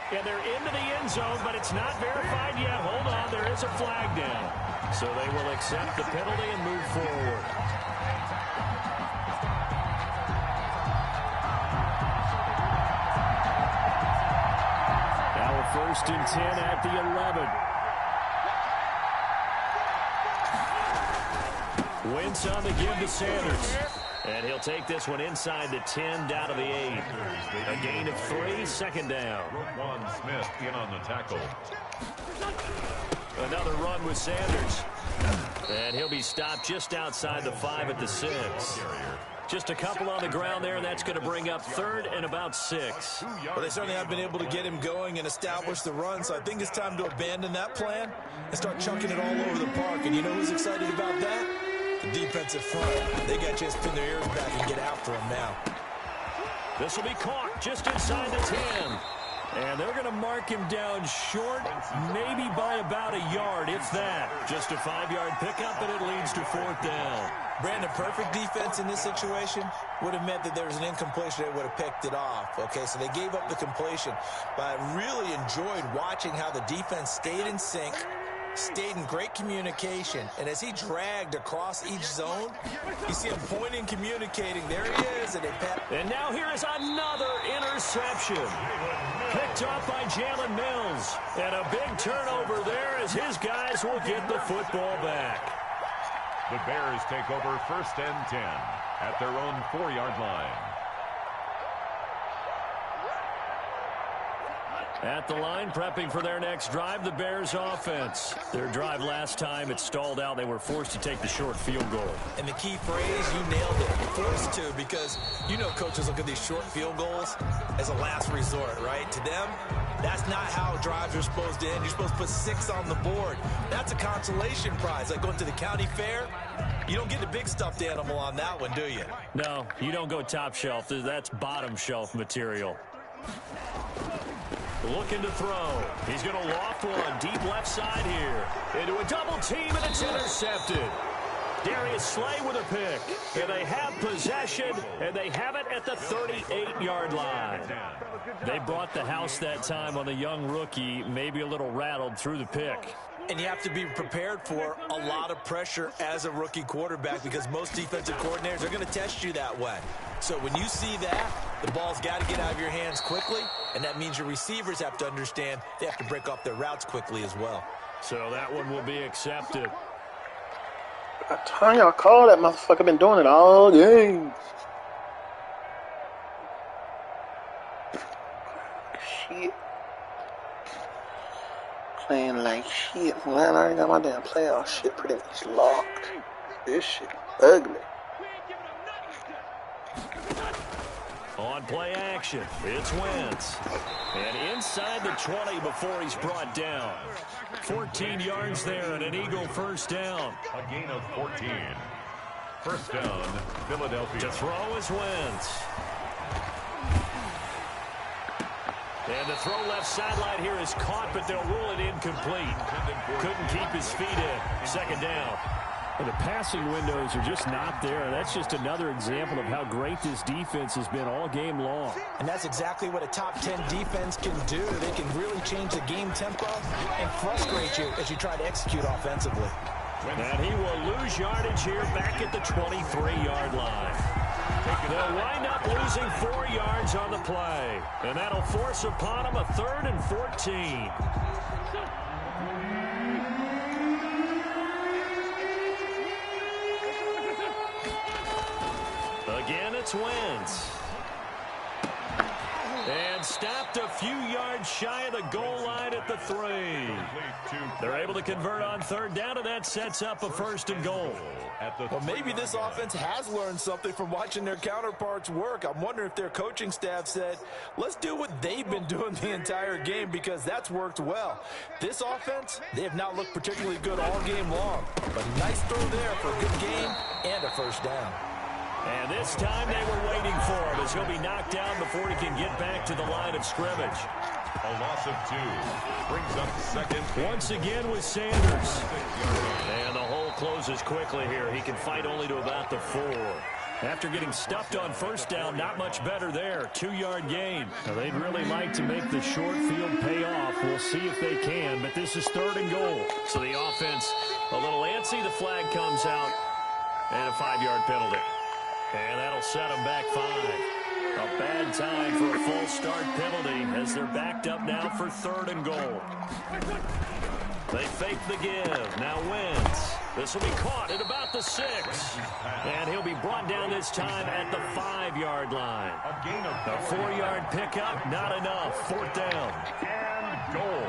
And they're into the end zone, but it's not verified yet. Hold on, there is a flag down. So they will accept the penalty and move forward. Now a 1st and 10 at the 11. Wentz on the give to Sanders. And he'll take this one inside the 10, down to the 8. A gain of 3, 2nd down. Juan Smith in on the tackle. Another run with Sanders. And he'll be stopped just outside the 5 at the 6. Just a couple on the ground there, and that's going to bring up 3rd and about 6. Well, they certainly have been able to get him going and establish the run, so I think it's time to abandon that plan and start chunking it all over the park. And you know who's excited about that? The defensive front. They got to just pin their ears back and get after him now. This will be caught just inside the 10. And they're going to mark him down short, maybe by about a yard, if that. Just a 5-yard pickup, and it leads to 4th down. Brandon, perfect defense in this situation would have meant that there was an incompletion. They would have picked it off. Okay, so they gave up the completion. But I really enjoyed watching how the defense stayed in sync, stayed in great communication, and as he dragged across each zone, you see him pointing, communicating. There he is, and now here is another interception. Picked up by Jalen Mills. And a big turnover there as his guys will get the football back. The Bears take over 1st and 10 at their own 4-yard line. At the line, prepping for their next drive, the Bears offense. Their drive last time, it stalled out. They were forced to take the short field goal. And the key phrase, you nailed it, forced to, because you know coaches look at these short field goals as a last resort, right? To them, that's not how drives are supposed to end. You're supposed to put 6 on the board. That's a consolation prize, like going to the county fair. You don't get the big stuffed animal on that one, do you? No, you don't go top shelf. That's bottom shelf material. Looking to throw. He's going to loft one deep left side here. Into a double team, and it's intercepted. Darius Slay with a pick. And they have possession, and they have it at the 38-yard line. They brought the house that time on the young rookie, maybe a little rattled through the pick. And you have to be prepared for a lot of pressure as a rookie quarterback, because most defensive coordinators are going to test you that way. So when you see that, the ball's got to get out of your hands quickly, and that means your receivers have to understand they have to break off their routes quickly as well. So that one will be accepted. I tell y'all, call that motherfucker. Been doing it all game. Shit. Playing like shit, man. I ain't got my damn playoff shit pretty much locked. This shit ugly. On play action, it's Wentz. And inside the 20 before he's brought down. 14 yards there and an Eagle first down. A gain of 14. First down, Philadelphia. To throw is Wentz. And the throw left sideline here is caught, but they'll rule it incomplete. Couldn't keep his feet in. Second down. And the passing windows are just not there. That's just another example of how great this defense has been all game long. And that's exactly what a top 10 defense can do. They can really change the game tempo and frustrate you as you try to execute offensively. And he will lose yardage here back at the 23-yard line. They'll wind up losing 4 yards on the play. And that'll force upon him a 3rd and 14. Again, it's Wentz. And stopped a few yards shy of the goal line at the 3. They're able to convert on 3rd down, and that sets up a 1st and goal. Well, maybe this offense has learned something from watching their counterparts work. I'm wondering if their coaching staff said, let's do what they've been doing the entire game, because that's worked well. This offense, they have not looked particularly good all game long. But a nice throw there for a good game and a 1st down. And this time they were waiting for him as he'll be knocked down before he can get back to the line of scrimmage. A loss of 2. Brings up 2nd. Once again with Sanders. And the hole closes quickly here. He can fight only to about the 4. After getting stuffed on 1st down, not much better there. 2-yard gain. Now, they'd really like to make the short field pay off. We'll see if they can, but this is 3rd and goal. So the offense a little antsy. The flag comes out. And a 5-yard penalty. And that'll set them back 5. A bad time for a false start penalty as they're backed up now for 3rd and goal. They fake the give. Now Wentz. This will be caught at about the 6. And he'll be brought down this time at the 5-yard line. A 4-yard pickup, not enough. 4th down. And goal.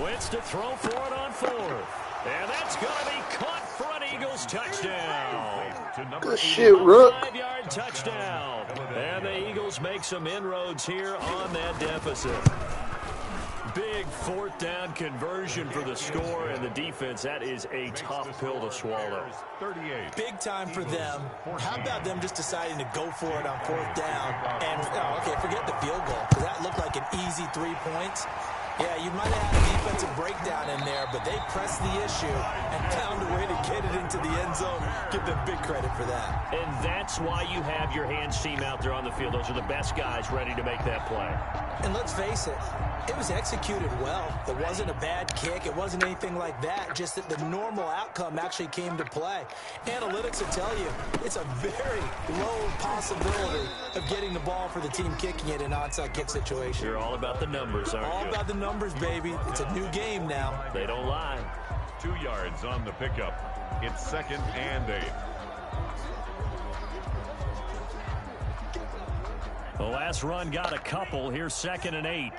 Wentz to throw for it on 4th. And that's going to be caught for an Eagles touchdown. Good shit, Rook. 5-yard touchdown. And the Eagles make some inroads here on that deficit. Big 4th down conversion for the score, and the defense, that is a tough pill to swallow. 38. Big time for them. How about them just deciding to go for it on 4th down? And, okay, forget the field goal, because that looked like an easy 3 points. Yeah, you might have had a defensive breakdown in there, but they pressed the issue and found a way to get it into the end zone. Give them big credit for that. And that's why you have your hands team out there on the field. Those are the best guys ready to make that play. And let's face it, it was executed well. It wasn't a bad kick. It wasn't anything like that. Just that the normal outcome actually came to play. Analytics will tell you it's a very low possibility of getting the ball for the team kicking it in an onside kick situation. You're all about the numbers, aren't you? All about the numbers, baby. It's a new game now. They don't lie. 2 yards on the pickup. It's 2nd and 8. The last run got a couple. Here's 2nd and 8.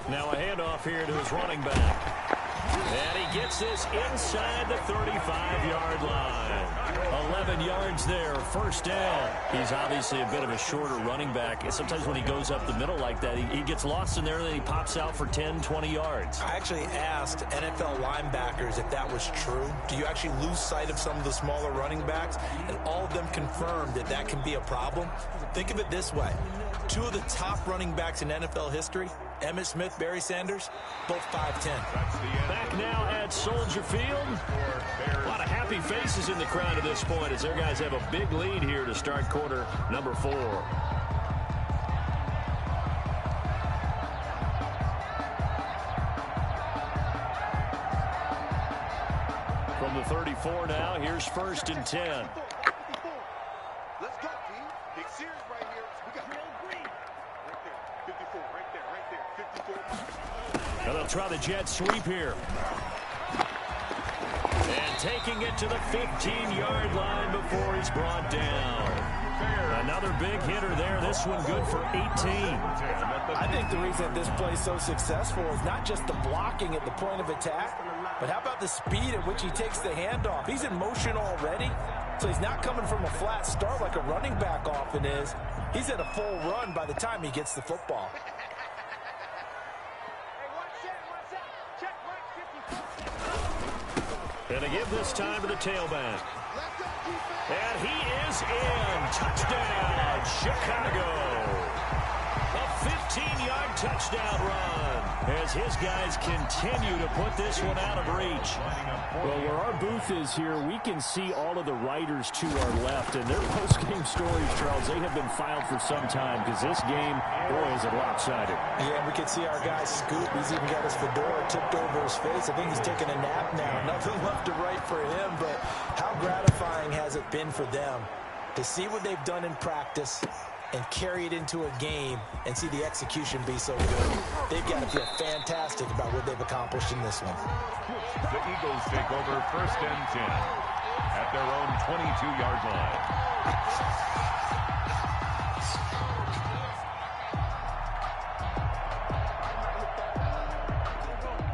Now a handoff here to his running back. And he gets this inside the 35-yard line. 11 yards there, 1st down. He's obviously a bit of a shorter running back. And sometimes when he goes up the middle like that, he gets lost in there, and then he pops out for 10, 20 yards. I actually asked NFL linebackers if that was true. Do you actually lose sight of some of the smaller running backs? And all of them confirmed that that can be a problem. Think of it this way. 2 of the top running backs in NFL history, Emmitt Smith, Barry Sanders, both 5'10". Back now at Soldier Field. A lot of happy faces in the crowd at this point as their guys have a big lead here to start quarter number 4. From the 34 now, here's 1st and 10. Let's go, team. Big series right here. We got real green. Right there. 54. Right there. Right there. 54. Now they'll try the jet sweep here. And taking it to the 15-yard line before he's brought down. Another big hitter there. This one good for 18. I think the reason this play is so successful is not just the blocking at the point of attack, But how about the speed at which he takes the handoff? He's in motion already, so he's not coming from a flat start like a running back often is. He's at a full run by the time he gets the football. And they give this time to the tailback. And he is in. Touchdown, Chicago. A 15-yard touchdown run as his guys continue to put this one out of reach. Well, where our booth is here, we can see all of the writers to our left, and their post-game stories, Charles, they have been filed for some time because this game, boy, is it lopsided. Yeah, we can see our guy Scoop. He's even got his fedora tipped over his face. I think he's taking a nap now. Nothing left to write for him, but how gratifying has it been for them to see what they've done in practice and carry it into a game and see the execution be so good. They've got to feel fantastic about what they've accomplished in this one. The Eagles take over 1st and 10 at their own 22-yard line.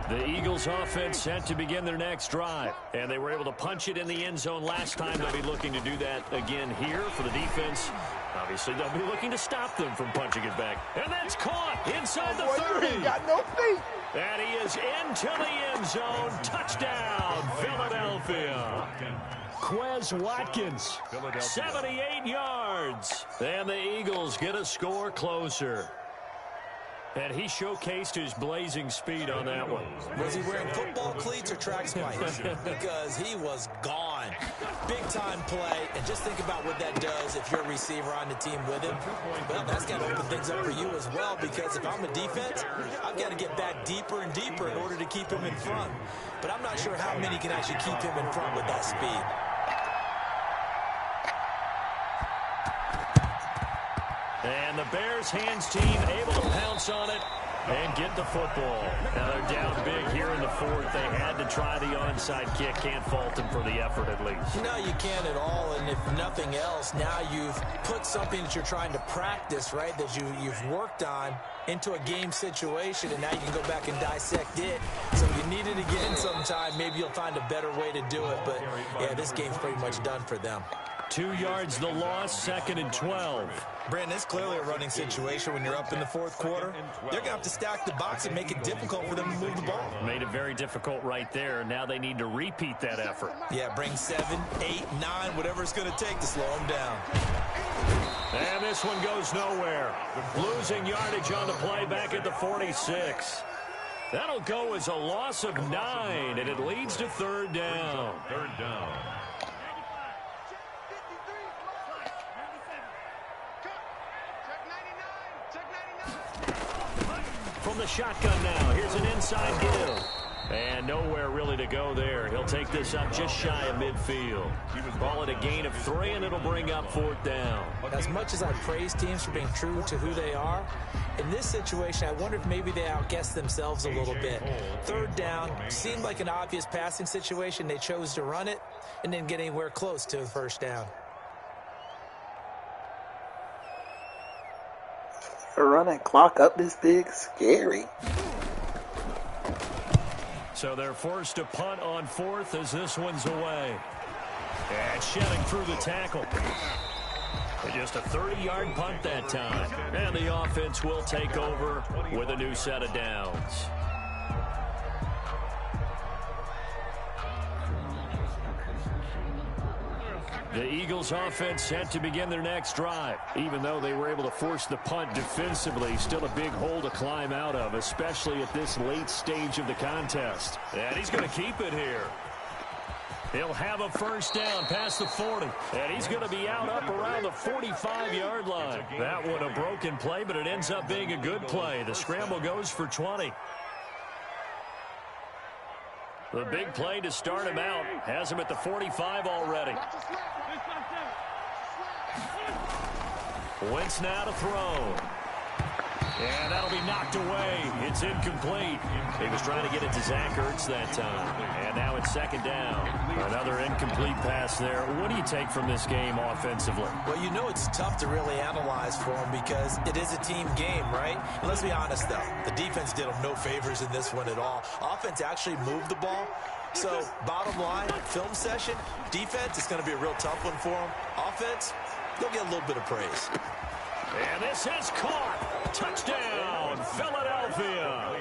The Eagles offense set to begin their next drive. And they were able to punch it in the end zone last time. They'll be looking to do that again here for the defense. Obviously, they'll be looking to stop them from punching it back. And that's caught inside the 30. He got no feet. And he is into the end zone. Touchdown, Philadelphia. Quez Watkins, 78 yards. And the Eagles get a score closer. And he showcased his blazing speed on that one. Was he wearing football cleats or track spikes? Because he was gone. Big-time play. And just think about what that does if you're a receiver on the team with him. Well, that's got to open things up for you as well, because if I'm a defense, I've got to get back deeper and deeper in order to keep him in front. But I'm not sure how many can actually keep him in front with that speed. And the Bears hands team able to pounce on it and get the football. Now they're down big here in the fourth. They had to try the onside kick. Can't fault them for the effort at least. No, you can't at all. And if nothing else, now you've put something that you're trying to practice, right, that you've worked on into a game situation, and now you can go back and dissect it. So if you need it again sometime, maybe you'll find a better way to do it. But, yeah, this game's pretty much done for them. 2 yards the loss, 2nd and 12. Brandon, it's clearly a running situation when you're up in the fourth quarter. They're going to have to stack the box and make it difficult for them to move the ball. Made it very difficult right there. Now they need to repeat that effort. Yeah, bring 7, 8, 9, whatever it's going to take to slow them down. And this one goes nowhere. Losing yardage on the play back at the 46. That'll go as a loss of 9, and it leads to 3rd down. 3rd down. From the shotgun now, here's an inside give. And nowhere really to go there. He'll take this up just shy of midfield. Ball at a gain of 3, and it'll bring up 4th down. As much as I praise teams for being true to who they are, in this situation, I wonder if maybe they outguessed themselves a little bit. 3rd down, seemed like an obvious passing situation. They chose to run it and didn't get anywhere close to the 1st down. Run that clock up this big, scary. So they're forced to punt on 4th as this one's away. And shedding through the tackle. Just a 30-yard punt that time. And the offense will take over with a new set of downs. The Eagles offense set to begin their next drive. Even though they were able to force the punt defensively, still a big hole to climb out of, especially at this late stage of the contest. And he's going to keep it here. He'll have a 1st down past the 40. And he's going to be out up around the 45-yard line. That one a broken play, but it ends up being a good play. The scramble goes for 20. The big play to start him out has him at the 45 already. Wentz now to throw. And that'll be knocked away. It's incomplete. He was trying to get it to Zach Ertz that time. And now it's second down. Another incomplete pass there. What do you take from this game offensively? Well, you know it's tough to really analyze for them because it is a team game, right? And let's be honest, though. The defense did them no favors in this one at all. Offense actually moved the ball. So, bottom line, film session, defense is going to be a real tough one for them. Offense, they'll get a little bit of praise. And this is caught. Touchdown, Philadelphia.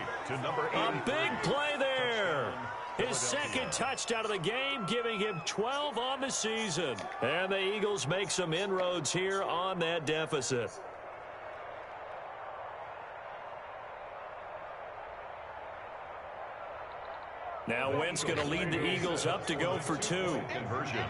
A big play there. His second touchdown of the game, giving him 12 on the season. And the Eagles make some inroads here on that deficit. Now Wentz going to lead the Eagles up to go for 2. Conversion.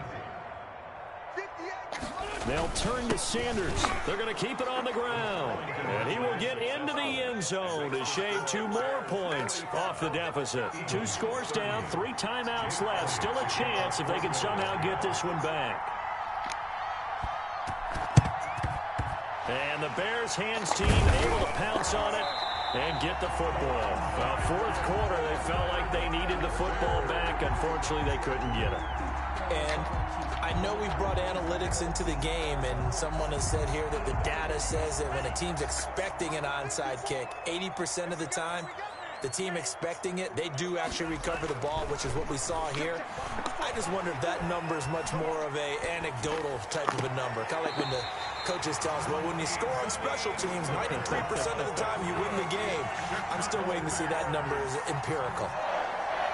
They'll turn to Sanders. They're going to keep it on the ground. And he will get into the end zone to shave 2 more points off the deficit. 2 scores down, 3 timeouts left. Still a chance if they can somehow get this one back. And the Bears hands team able to pounce on it and get the football. Fourth quarter, they felt like they needed the football back. Unfortunately, they couldn't get it. And I know we've brought analytics into the game, and someone has said here that the data says that when a team's expecting an onside kick, 80% of the time, the team expecting it, they do actually recover the ball, which is what we saw here. I just wonder if that number is much more of a anecdotal type of a number. Kind of like when the coaches tell us, well, when you score on special teams, 93% of the time you win the game. I'm still waiting to see that number is empirical.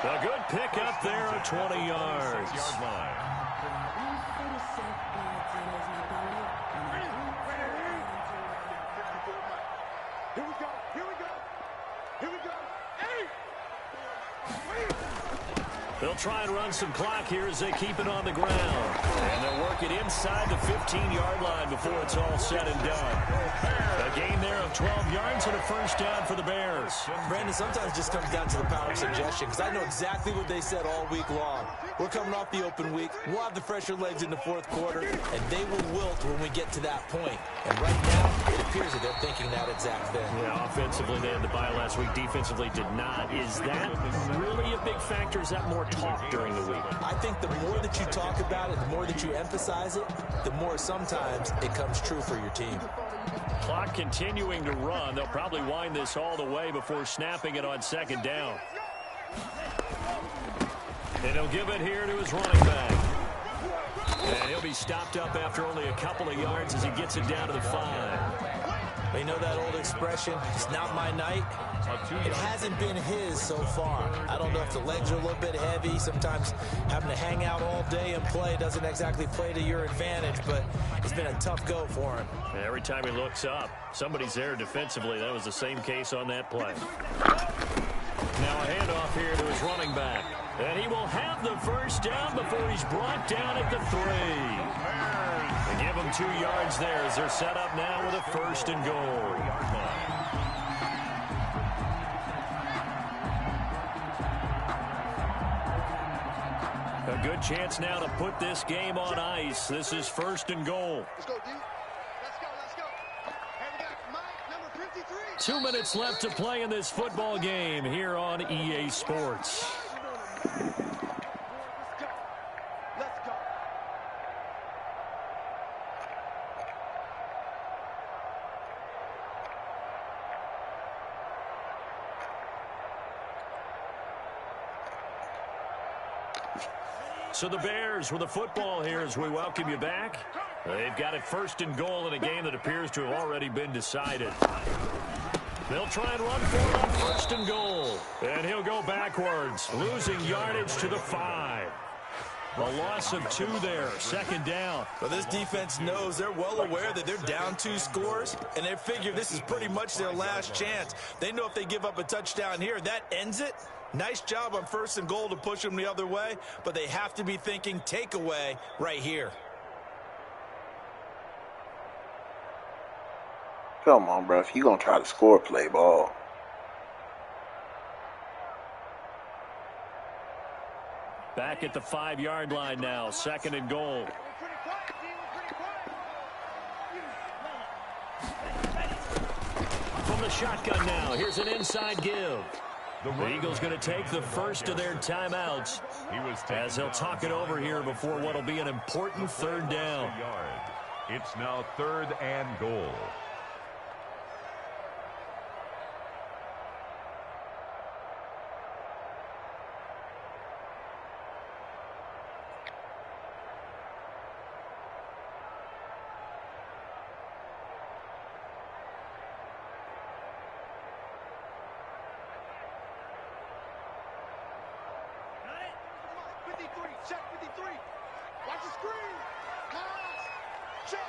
A good pick up there at 20 yards. 6-yard line. Here we go. Here we go. Here we go. Hey! They'll try and run some clock here as they keep it on the ground. And they'll work it inside the 15-yard line before it's all said and done. A gain there of 12 yards and a first down for the Bears. Brandon, sometimes it just comes down to the power of suggestion, because I know exactly what they said all week long. We're coming off the open week. We'll have the fresher legs in the fourth quarter, and they will wilt when we get to that point. And right now, it appears that they're thinking that exact thing. Yeah, offensively, they had the bye last week. Defensively, did not. Is that really a big factor? Is that more talk during the week? I think the more that you talk about it, the more that you emphasize it, the more sometimes it comes true for your team. Clock continuing to run. They'll probably wind this all the way before snapping it on second down. And he'll give it here to his running back. And he'll be stopped up after only a couple of yards as he gets it down to the 5. You know that old expression, it's not my night? It hasn't been his so far. I don't know if the legs are a little bit heavy. Sometimes having to hang out all day and play doesn't exactly play to your advantage, but it's been a tough go for him. Every time he looks up, somebody's there defensively. That was the same case on that play. Now a handoff here to his running back. And he will have the first down before he's brought down at the 3. They give him 2 yards there as they're set up now with a first and goal. A good chance now to put this game on ice. This is first and goal. Let's go, D. Let's go. And we got Mike, number 53. 2 minutes left to play in this football game here on EA Sports. Let's go. So the Bears with the football here as we welcome you back. They've got it first and goal in a game that appears to have already been decided. They'll try and run for it on first and goal. And he'll go backwards, losing yardage to the 5. A loss of 2 there, second down. Well, this defense knows, they're well aware that they're down 2 scores, and they figure this is pretty much their last chance. They know if they give up a touchdown here, that ends it. Nice job on first and goal to push them the other way, but they have to be thinking takeaway right here. Come on, bro. If you're going to try to score, play ball. Back at the 5-yard line now, second and goal. From from the shotgun now. Here's an inside give. The Eagles going to take the first of their timeouts as they'll talk it over here before what will be an important third down. It's now 3rd and goal. Check 53. Watch the screen. Check.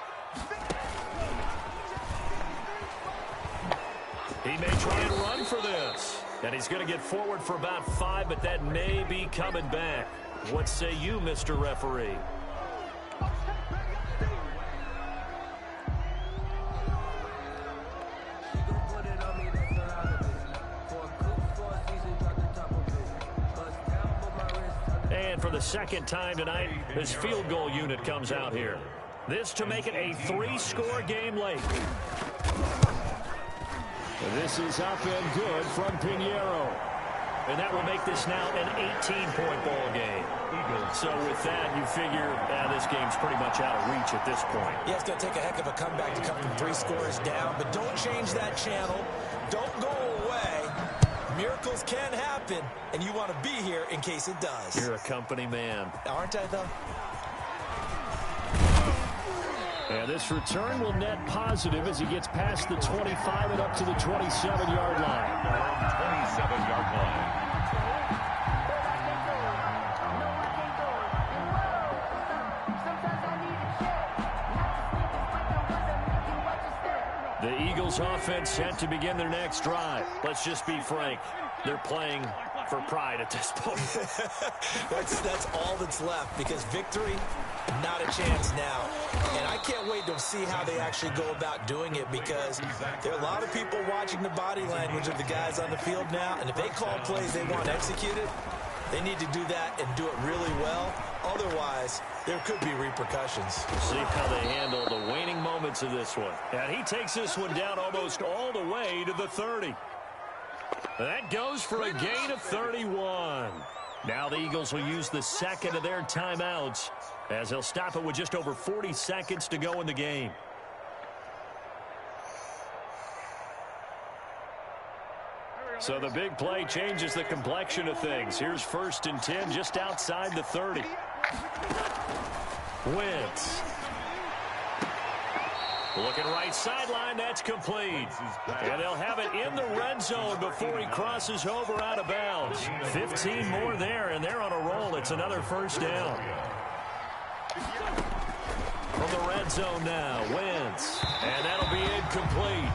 He may try and run for this. And he's going to get forward for about 5, but that may be coming back. What say you, Mr. Referee? And for the second time tonight, this field goal unit comes out here. This to make it a 3-score game late. This is up and good from Pinheiro. And that will make this now an 18-point ball game. So with that, you figure this game's pretty much out of reach at this point. Yeah, it's going to take a heck of a comeback to come from 3 scores down, but don't change that channel. Don't go away. Miracles can happen, and you want to be here in case it does. You're a company man. Aren't I, though? And this return will net positive as he gets past the 25 and up to the 27-yard line. 27-yard line. The Eagles offense set to begin their next drive. Let's just be frank. They're playing for pride at this point. that's all that's left, because victory, not a chance now. And I can't wait to see how they actually go about doing it, because there are a lot of people watching the body language of the guys on the field now, and if they call plays they want executed, they need to do that and do it really well. Otherwise, there could be repercussions. We'll see how they handle the waning moments of this one. And he takes this one down almost all the way to the 30. That goes for a gain of 31. Now the Eagles will use the second of their timeouts as they'll stop it with just over 40 seconds to go in the game. So the big play changes the complexion of things. Here's 1st and 10 just outside the 30. Wentz. Looking right sideline, that's complete. And they'll have it in the red zone before he crosses over out of bounds. 15 more there, and they're on a roll. It's another first down. From the red zone now, Wentz. And that'll be incomplete.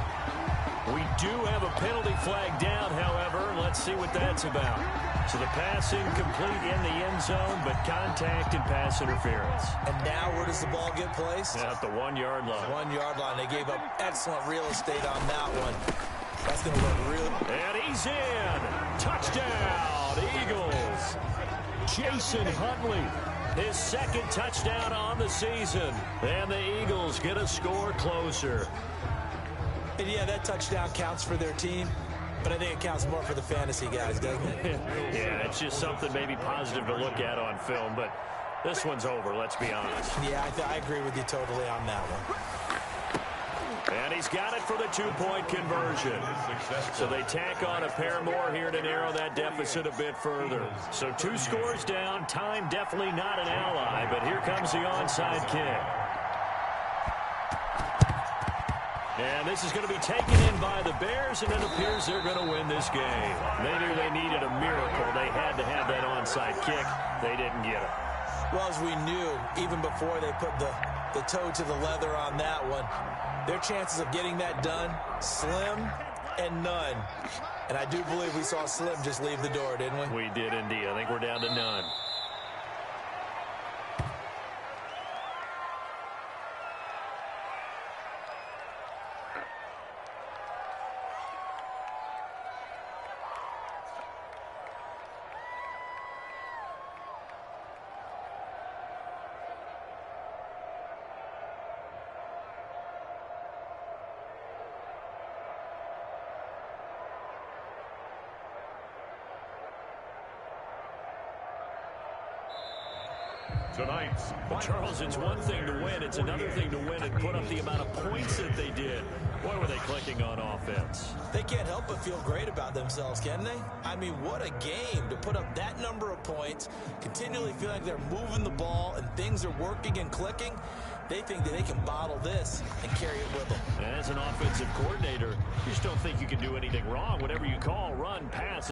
We do have a penalty flag down, however. Let's see what that's about. So the pass incomplete in the end zone, but contact and pass interference. And now where does the ball get placed? At the 1-yard line. 1-yard line. They gave up excellent real estate on that one. That's going to look real. And he's in. Touchdown, Eagles. Jason Huntley, his 2nd touchdown on the season. And the Eagles get a score closer. And yeah, that touchdown counts for their team, but I think it counts more for the fantasy guys, doesn't it? Yeah, it's just something maybe positive to look at on film, but this one's over, let's be honest. Yeah, I agree with you totally on that one. And he's got it for the 2-point conversion. So they tack on a pair more here to narrow that deficit a bit further. So 2 scores down, time definitely not an ally, but here comes the onside kick. And this is going to be taken in by the Bears, and it appears they're going to win this game. They knew they needed a miracle. They had to have that onside kick. They didn't get it. Well, as we knew, even before they put the toe to the leather on that one, their chances of getting that done, slim and none. And I do believe we saw Slim just leave the door, didn't we? We did indeed. I think we're down to none. tonight's Well, Charles, it's one thing to win. It's another thing to win and put up the amount of points that they did. Boy, were they clicking on offense. They can't help but feel great about themselves, can they? I mean, what a game to put up that number of points, continually feel like they're moving the ball and things are working and clicking. They think that they can bottle this and carry it with them. And as an offensive coordinator, you just don't think you can do anything wrong. Whatever you call, run, pass.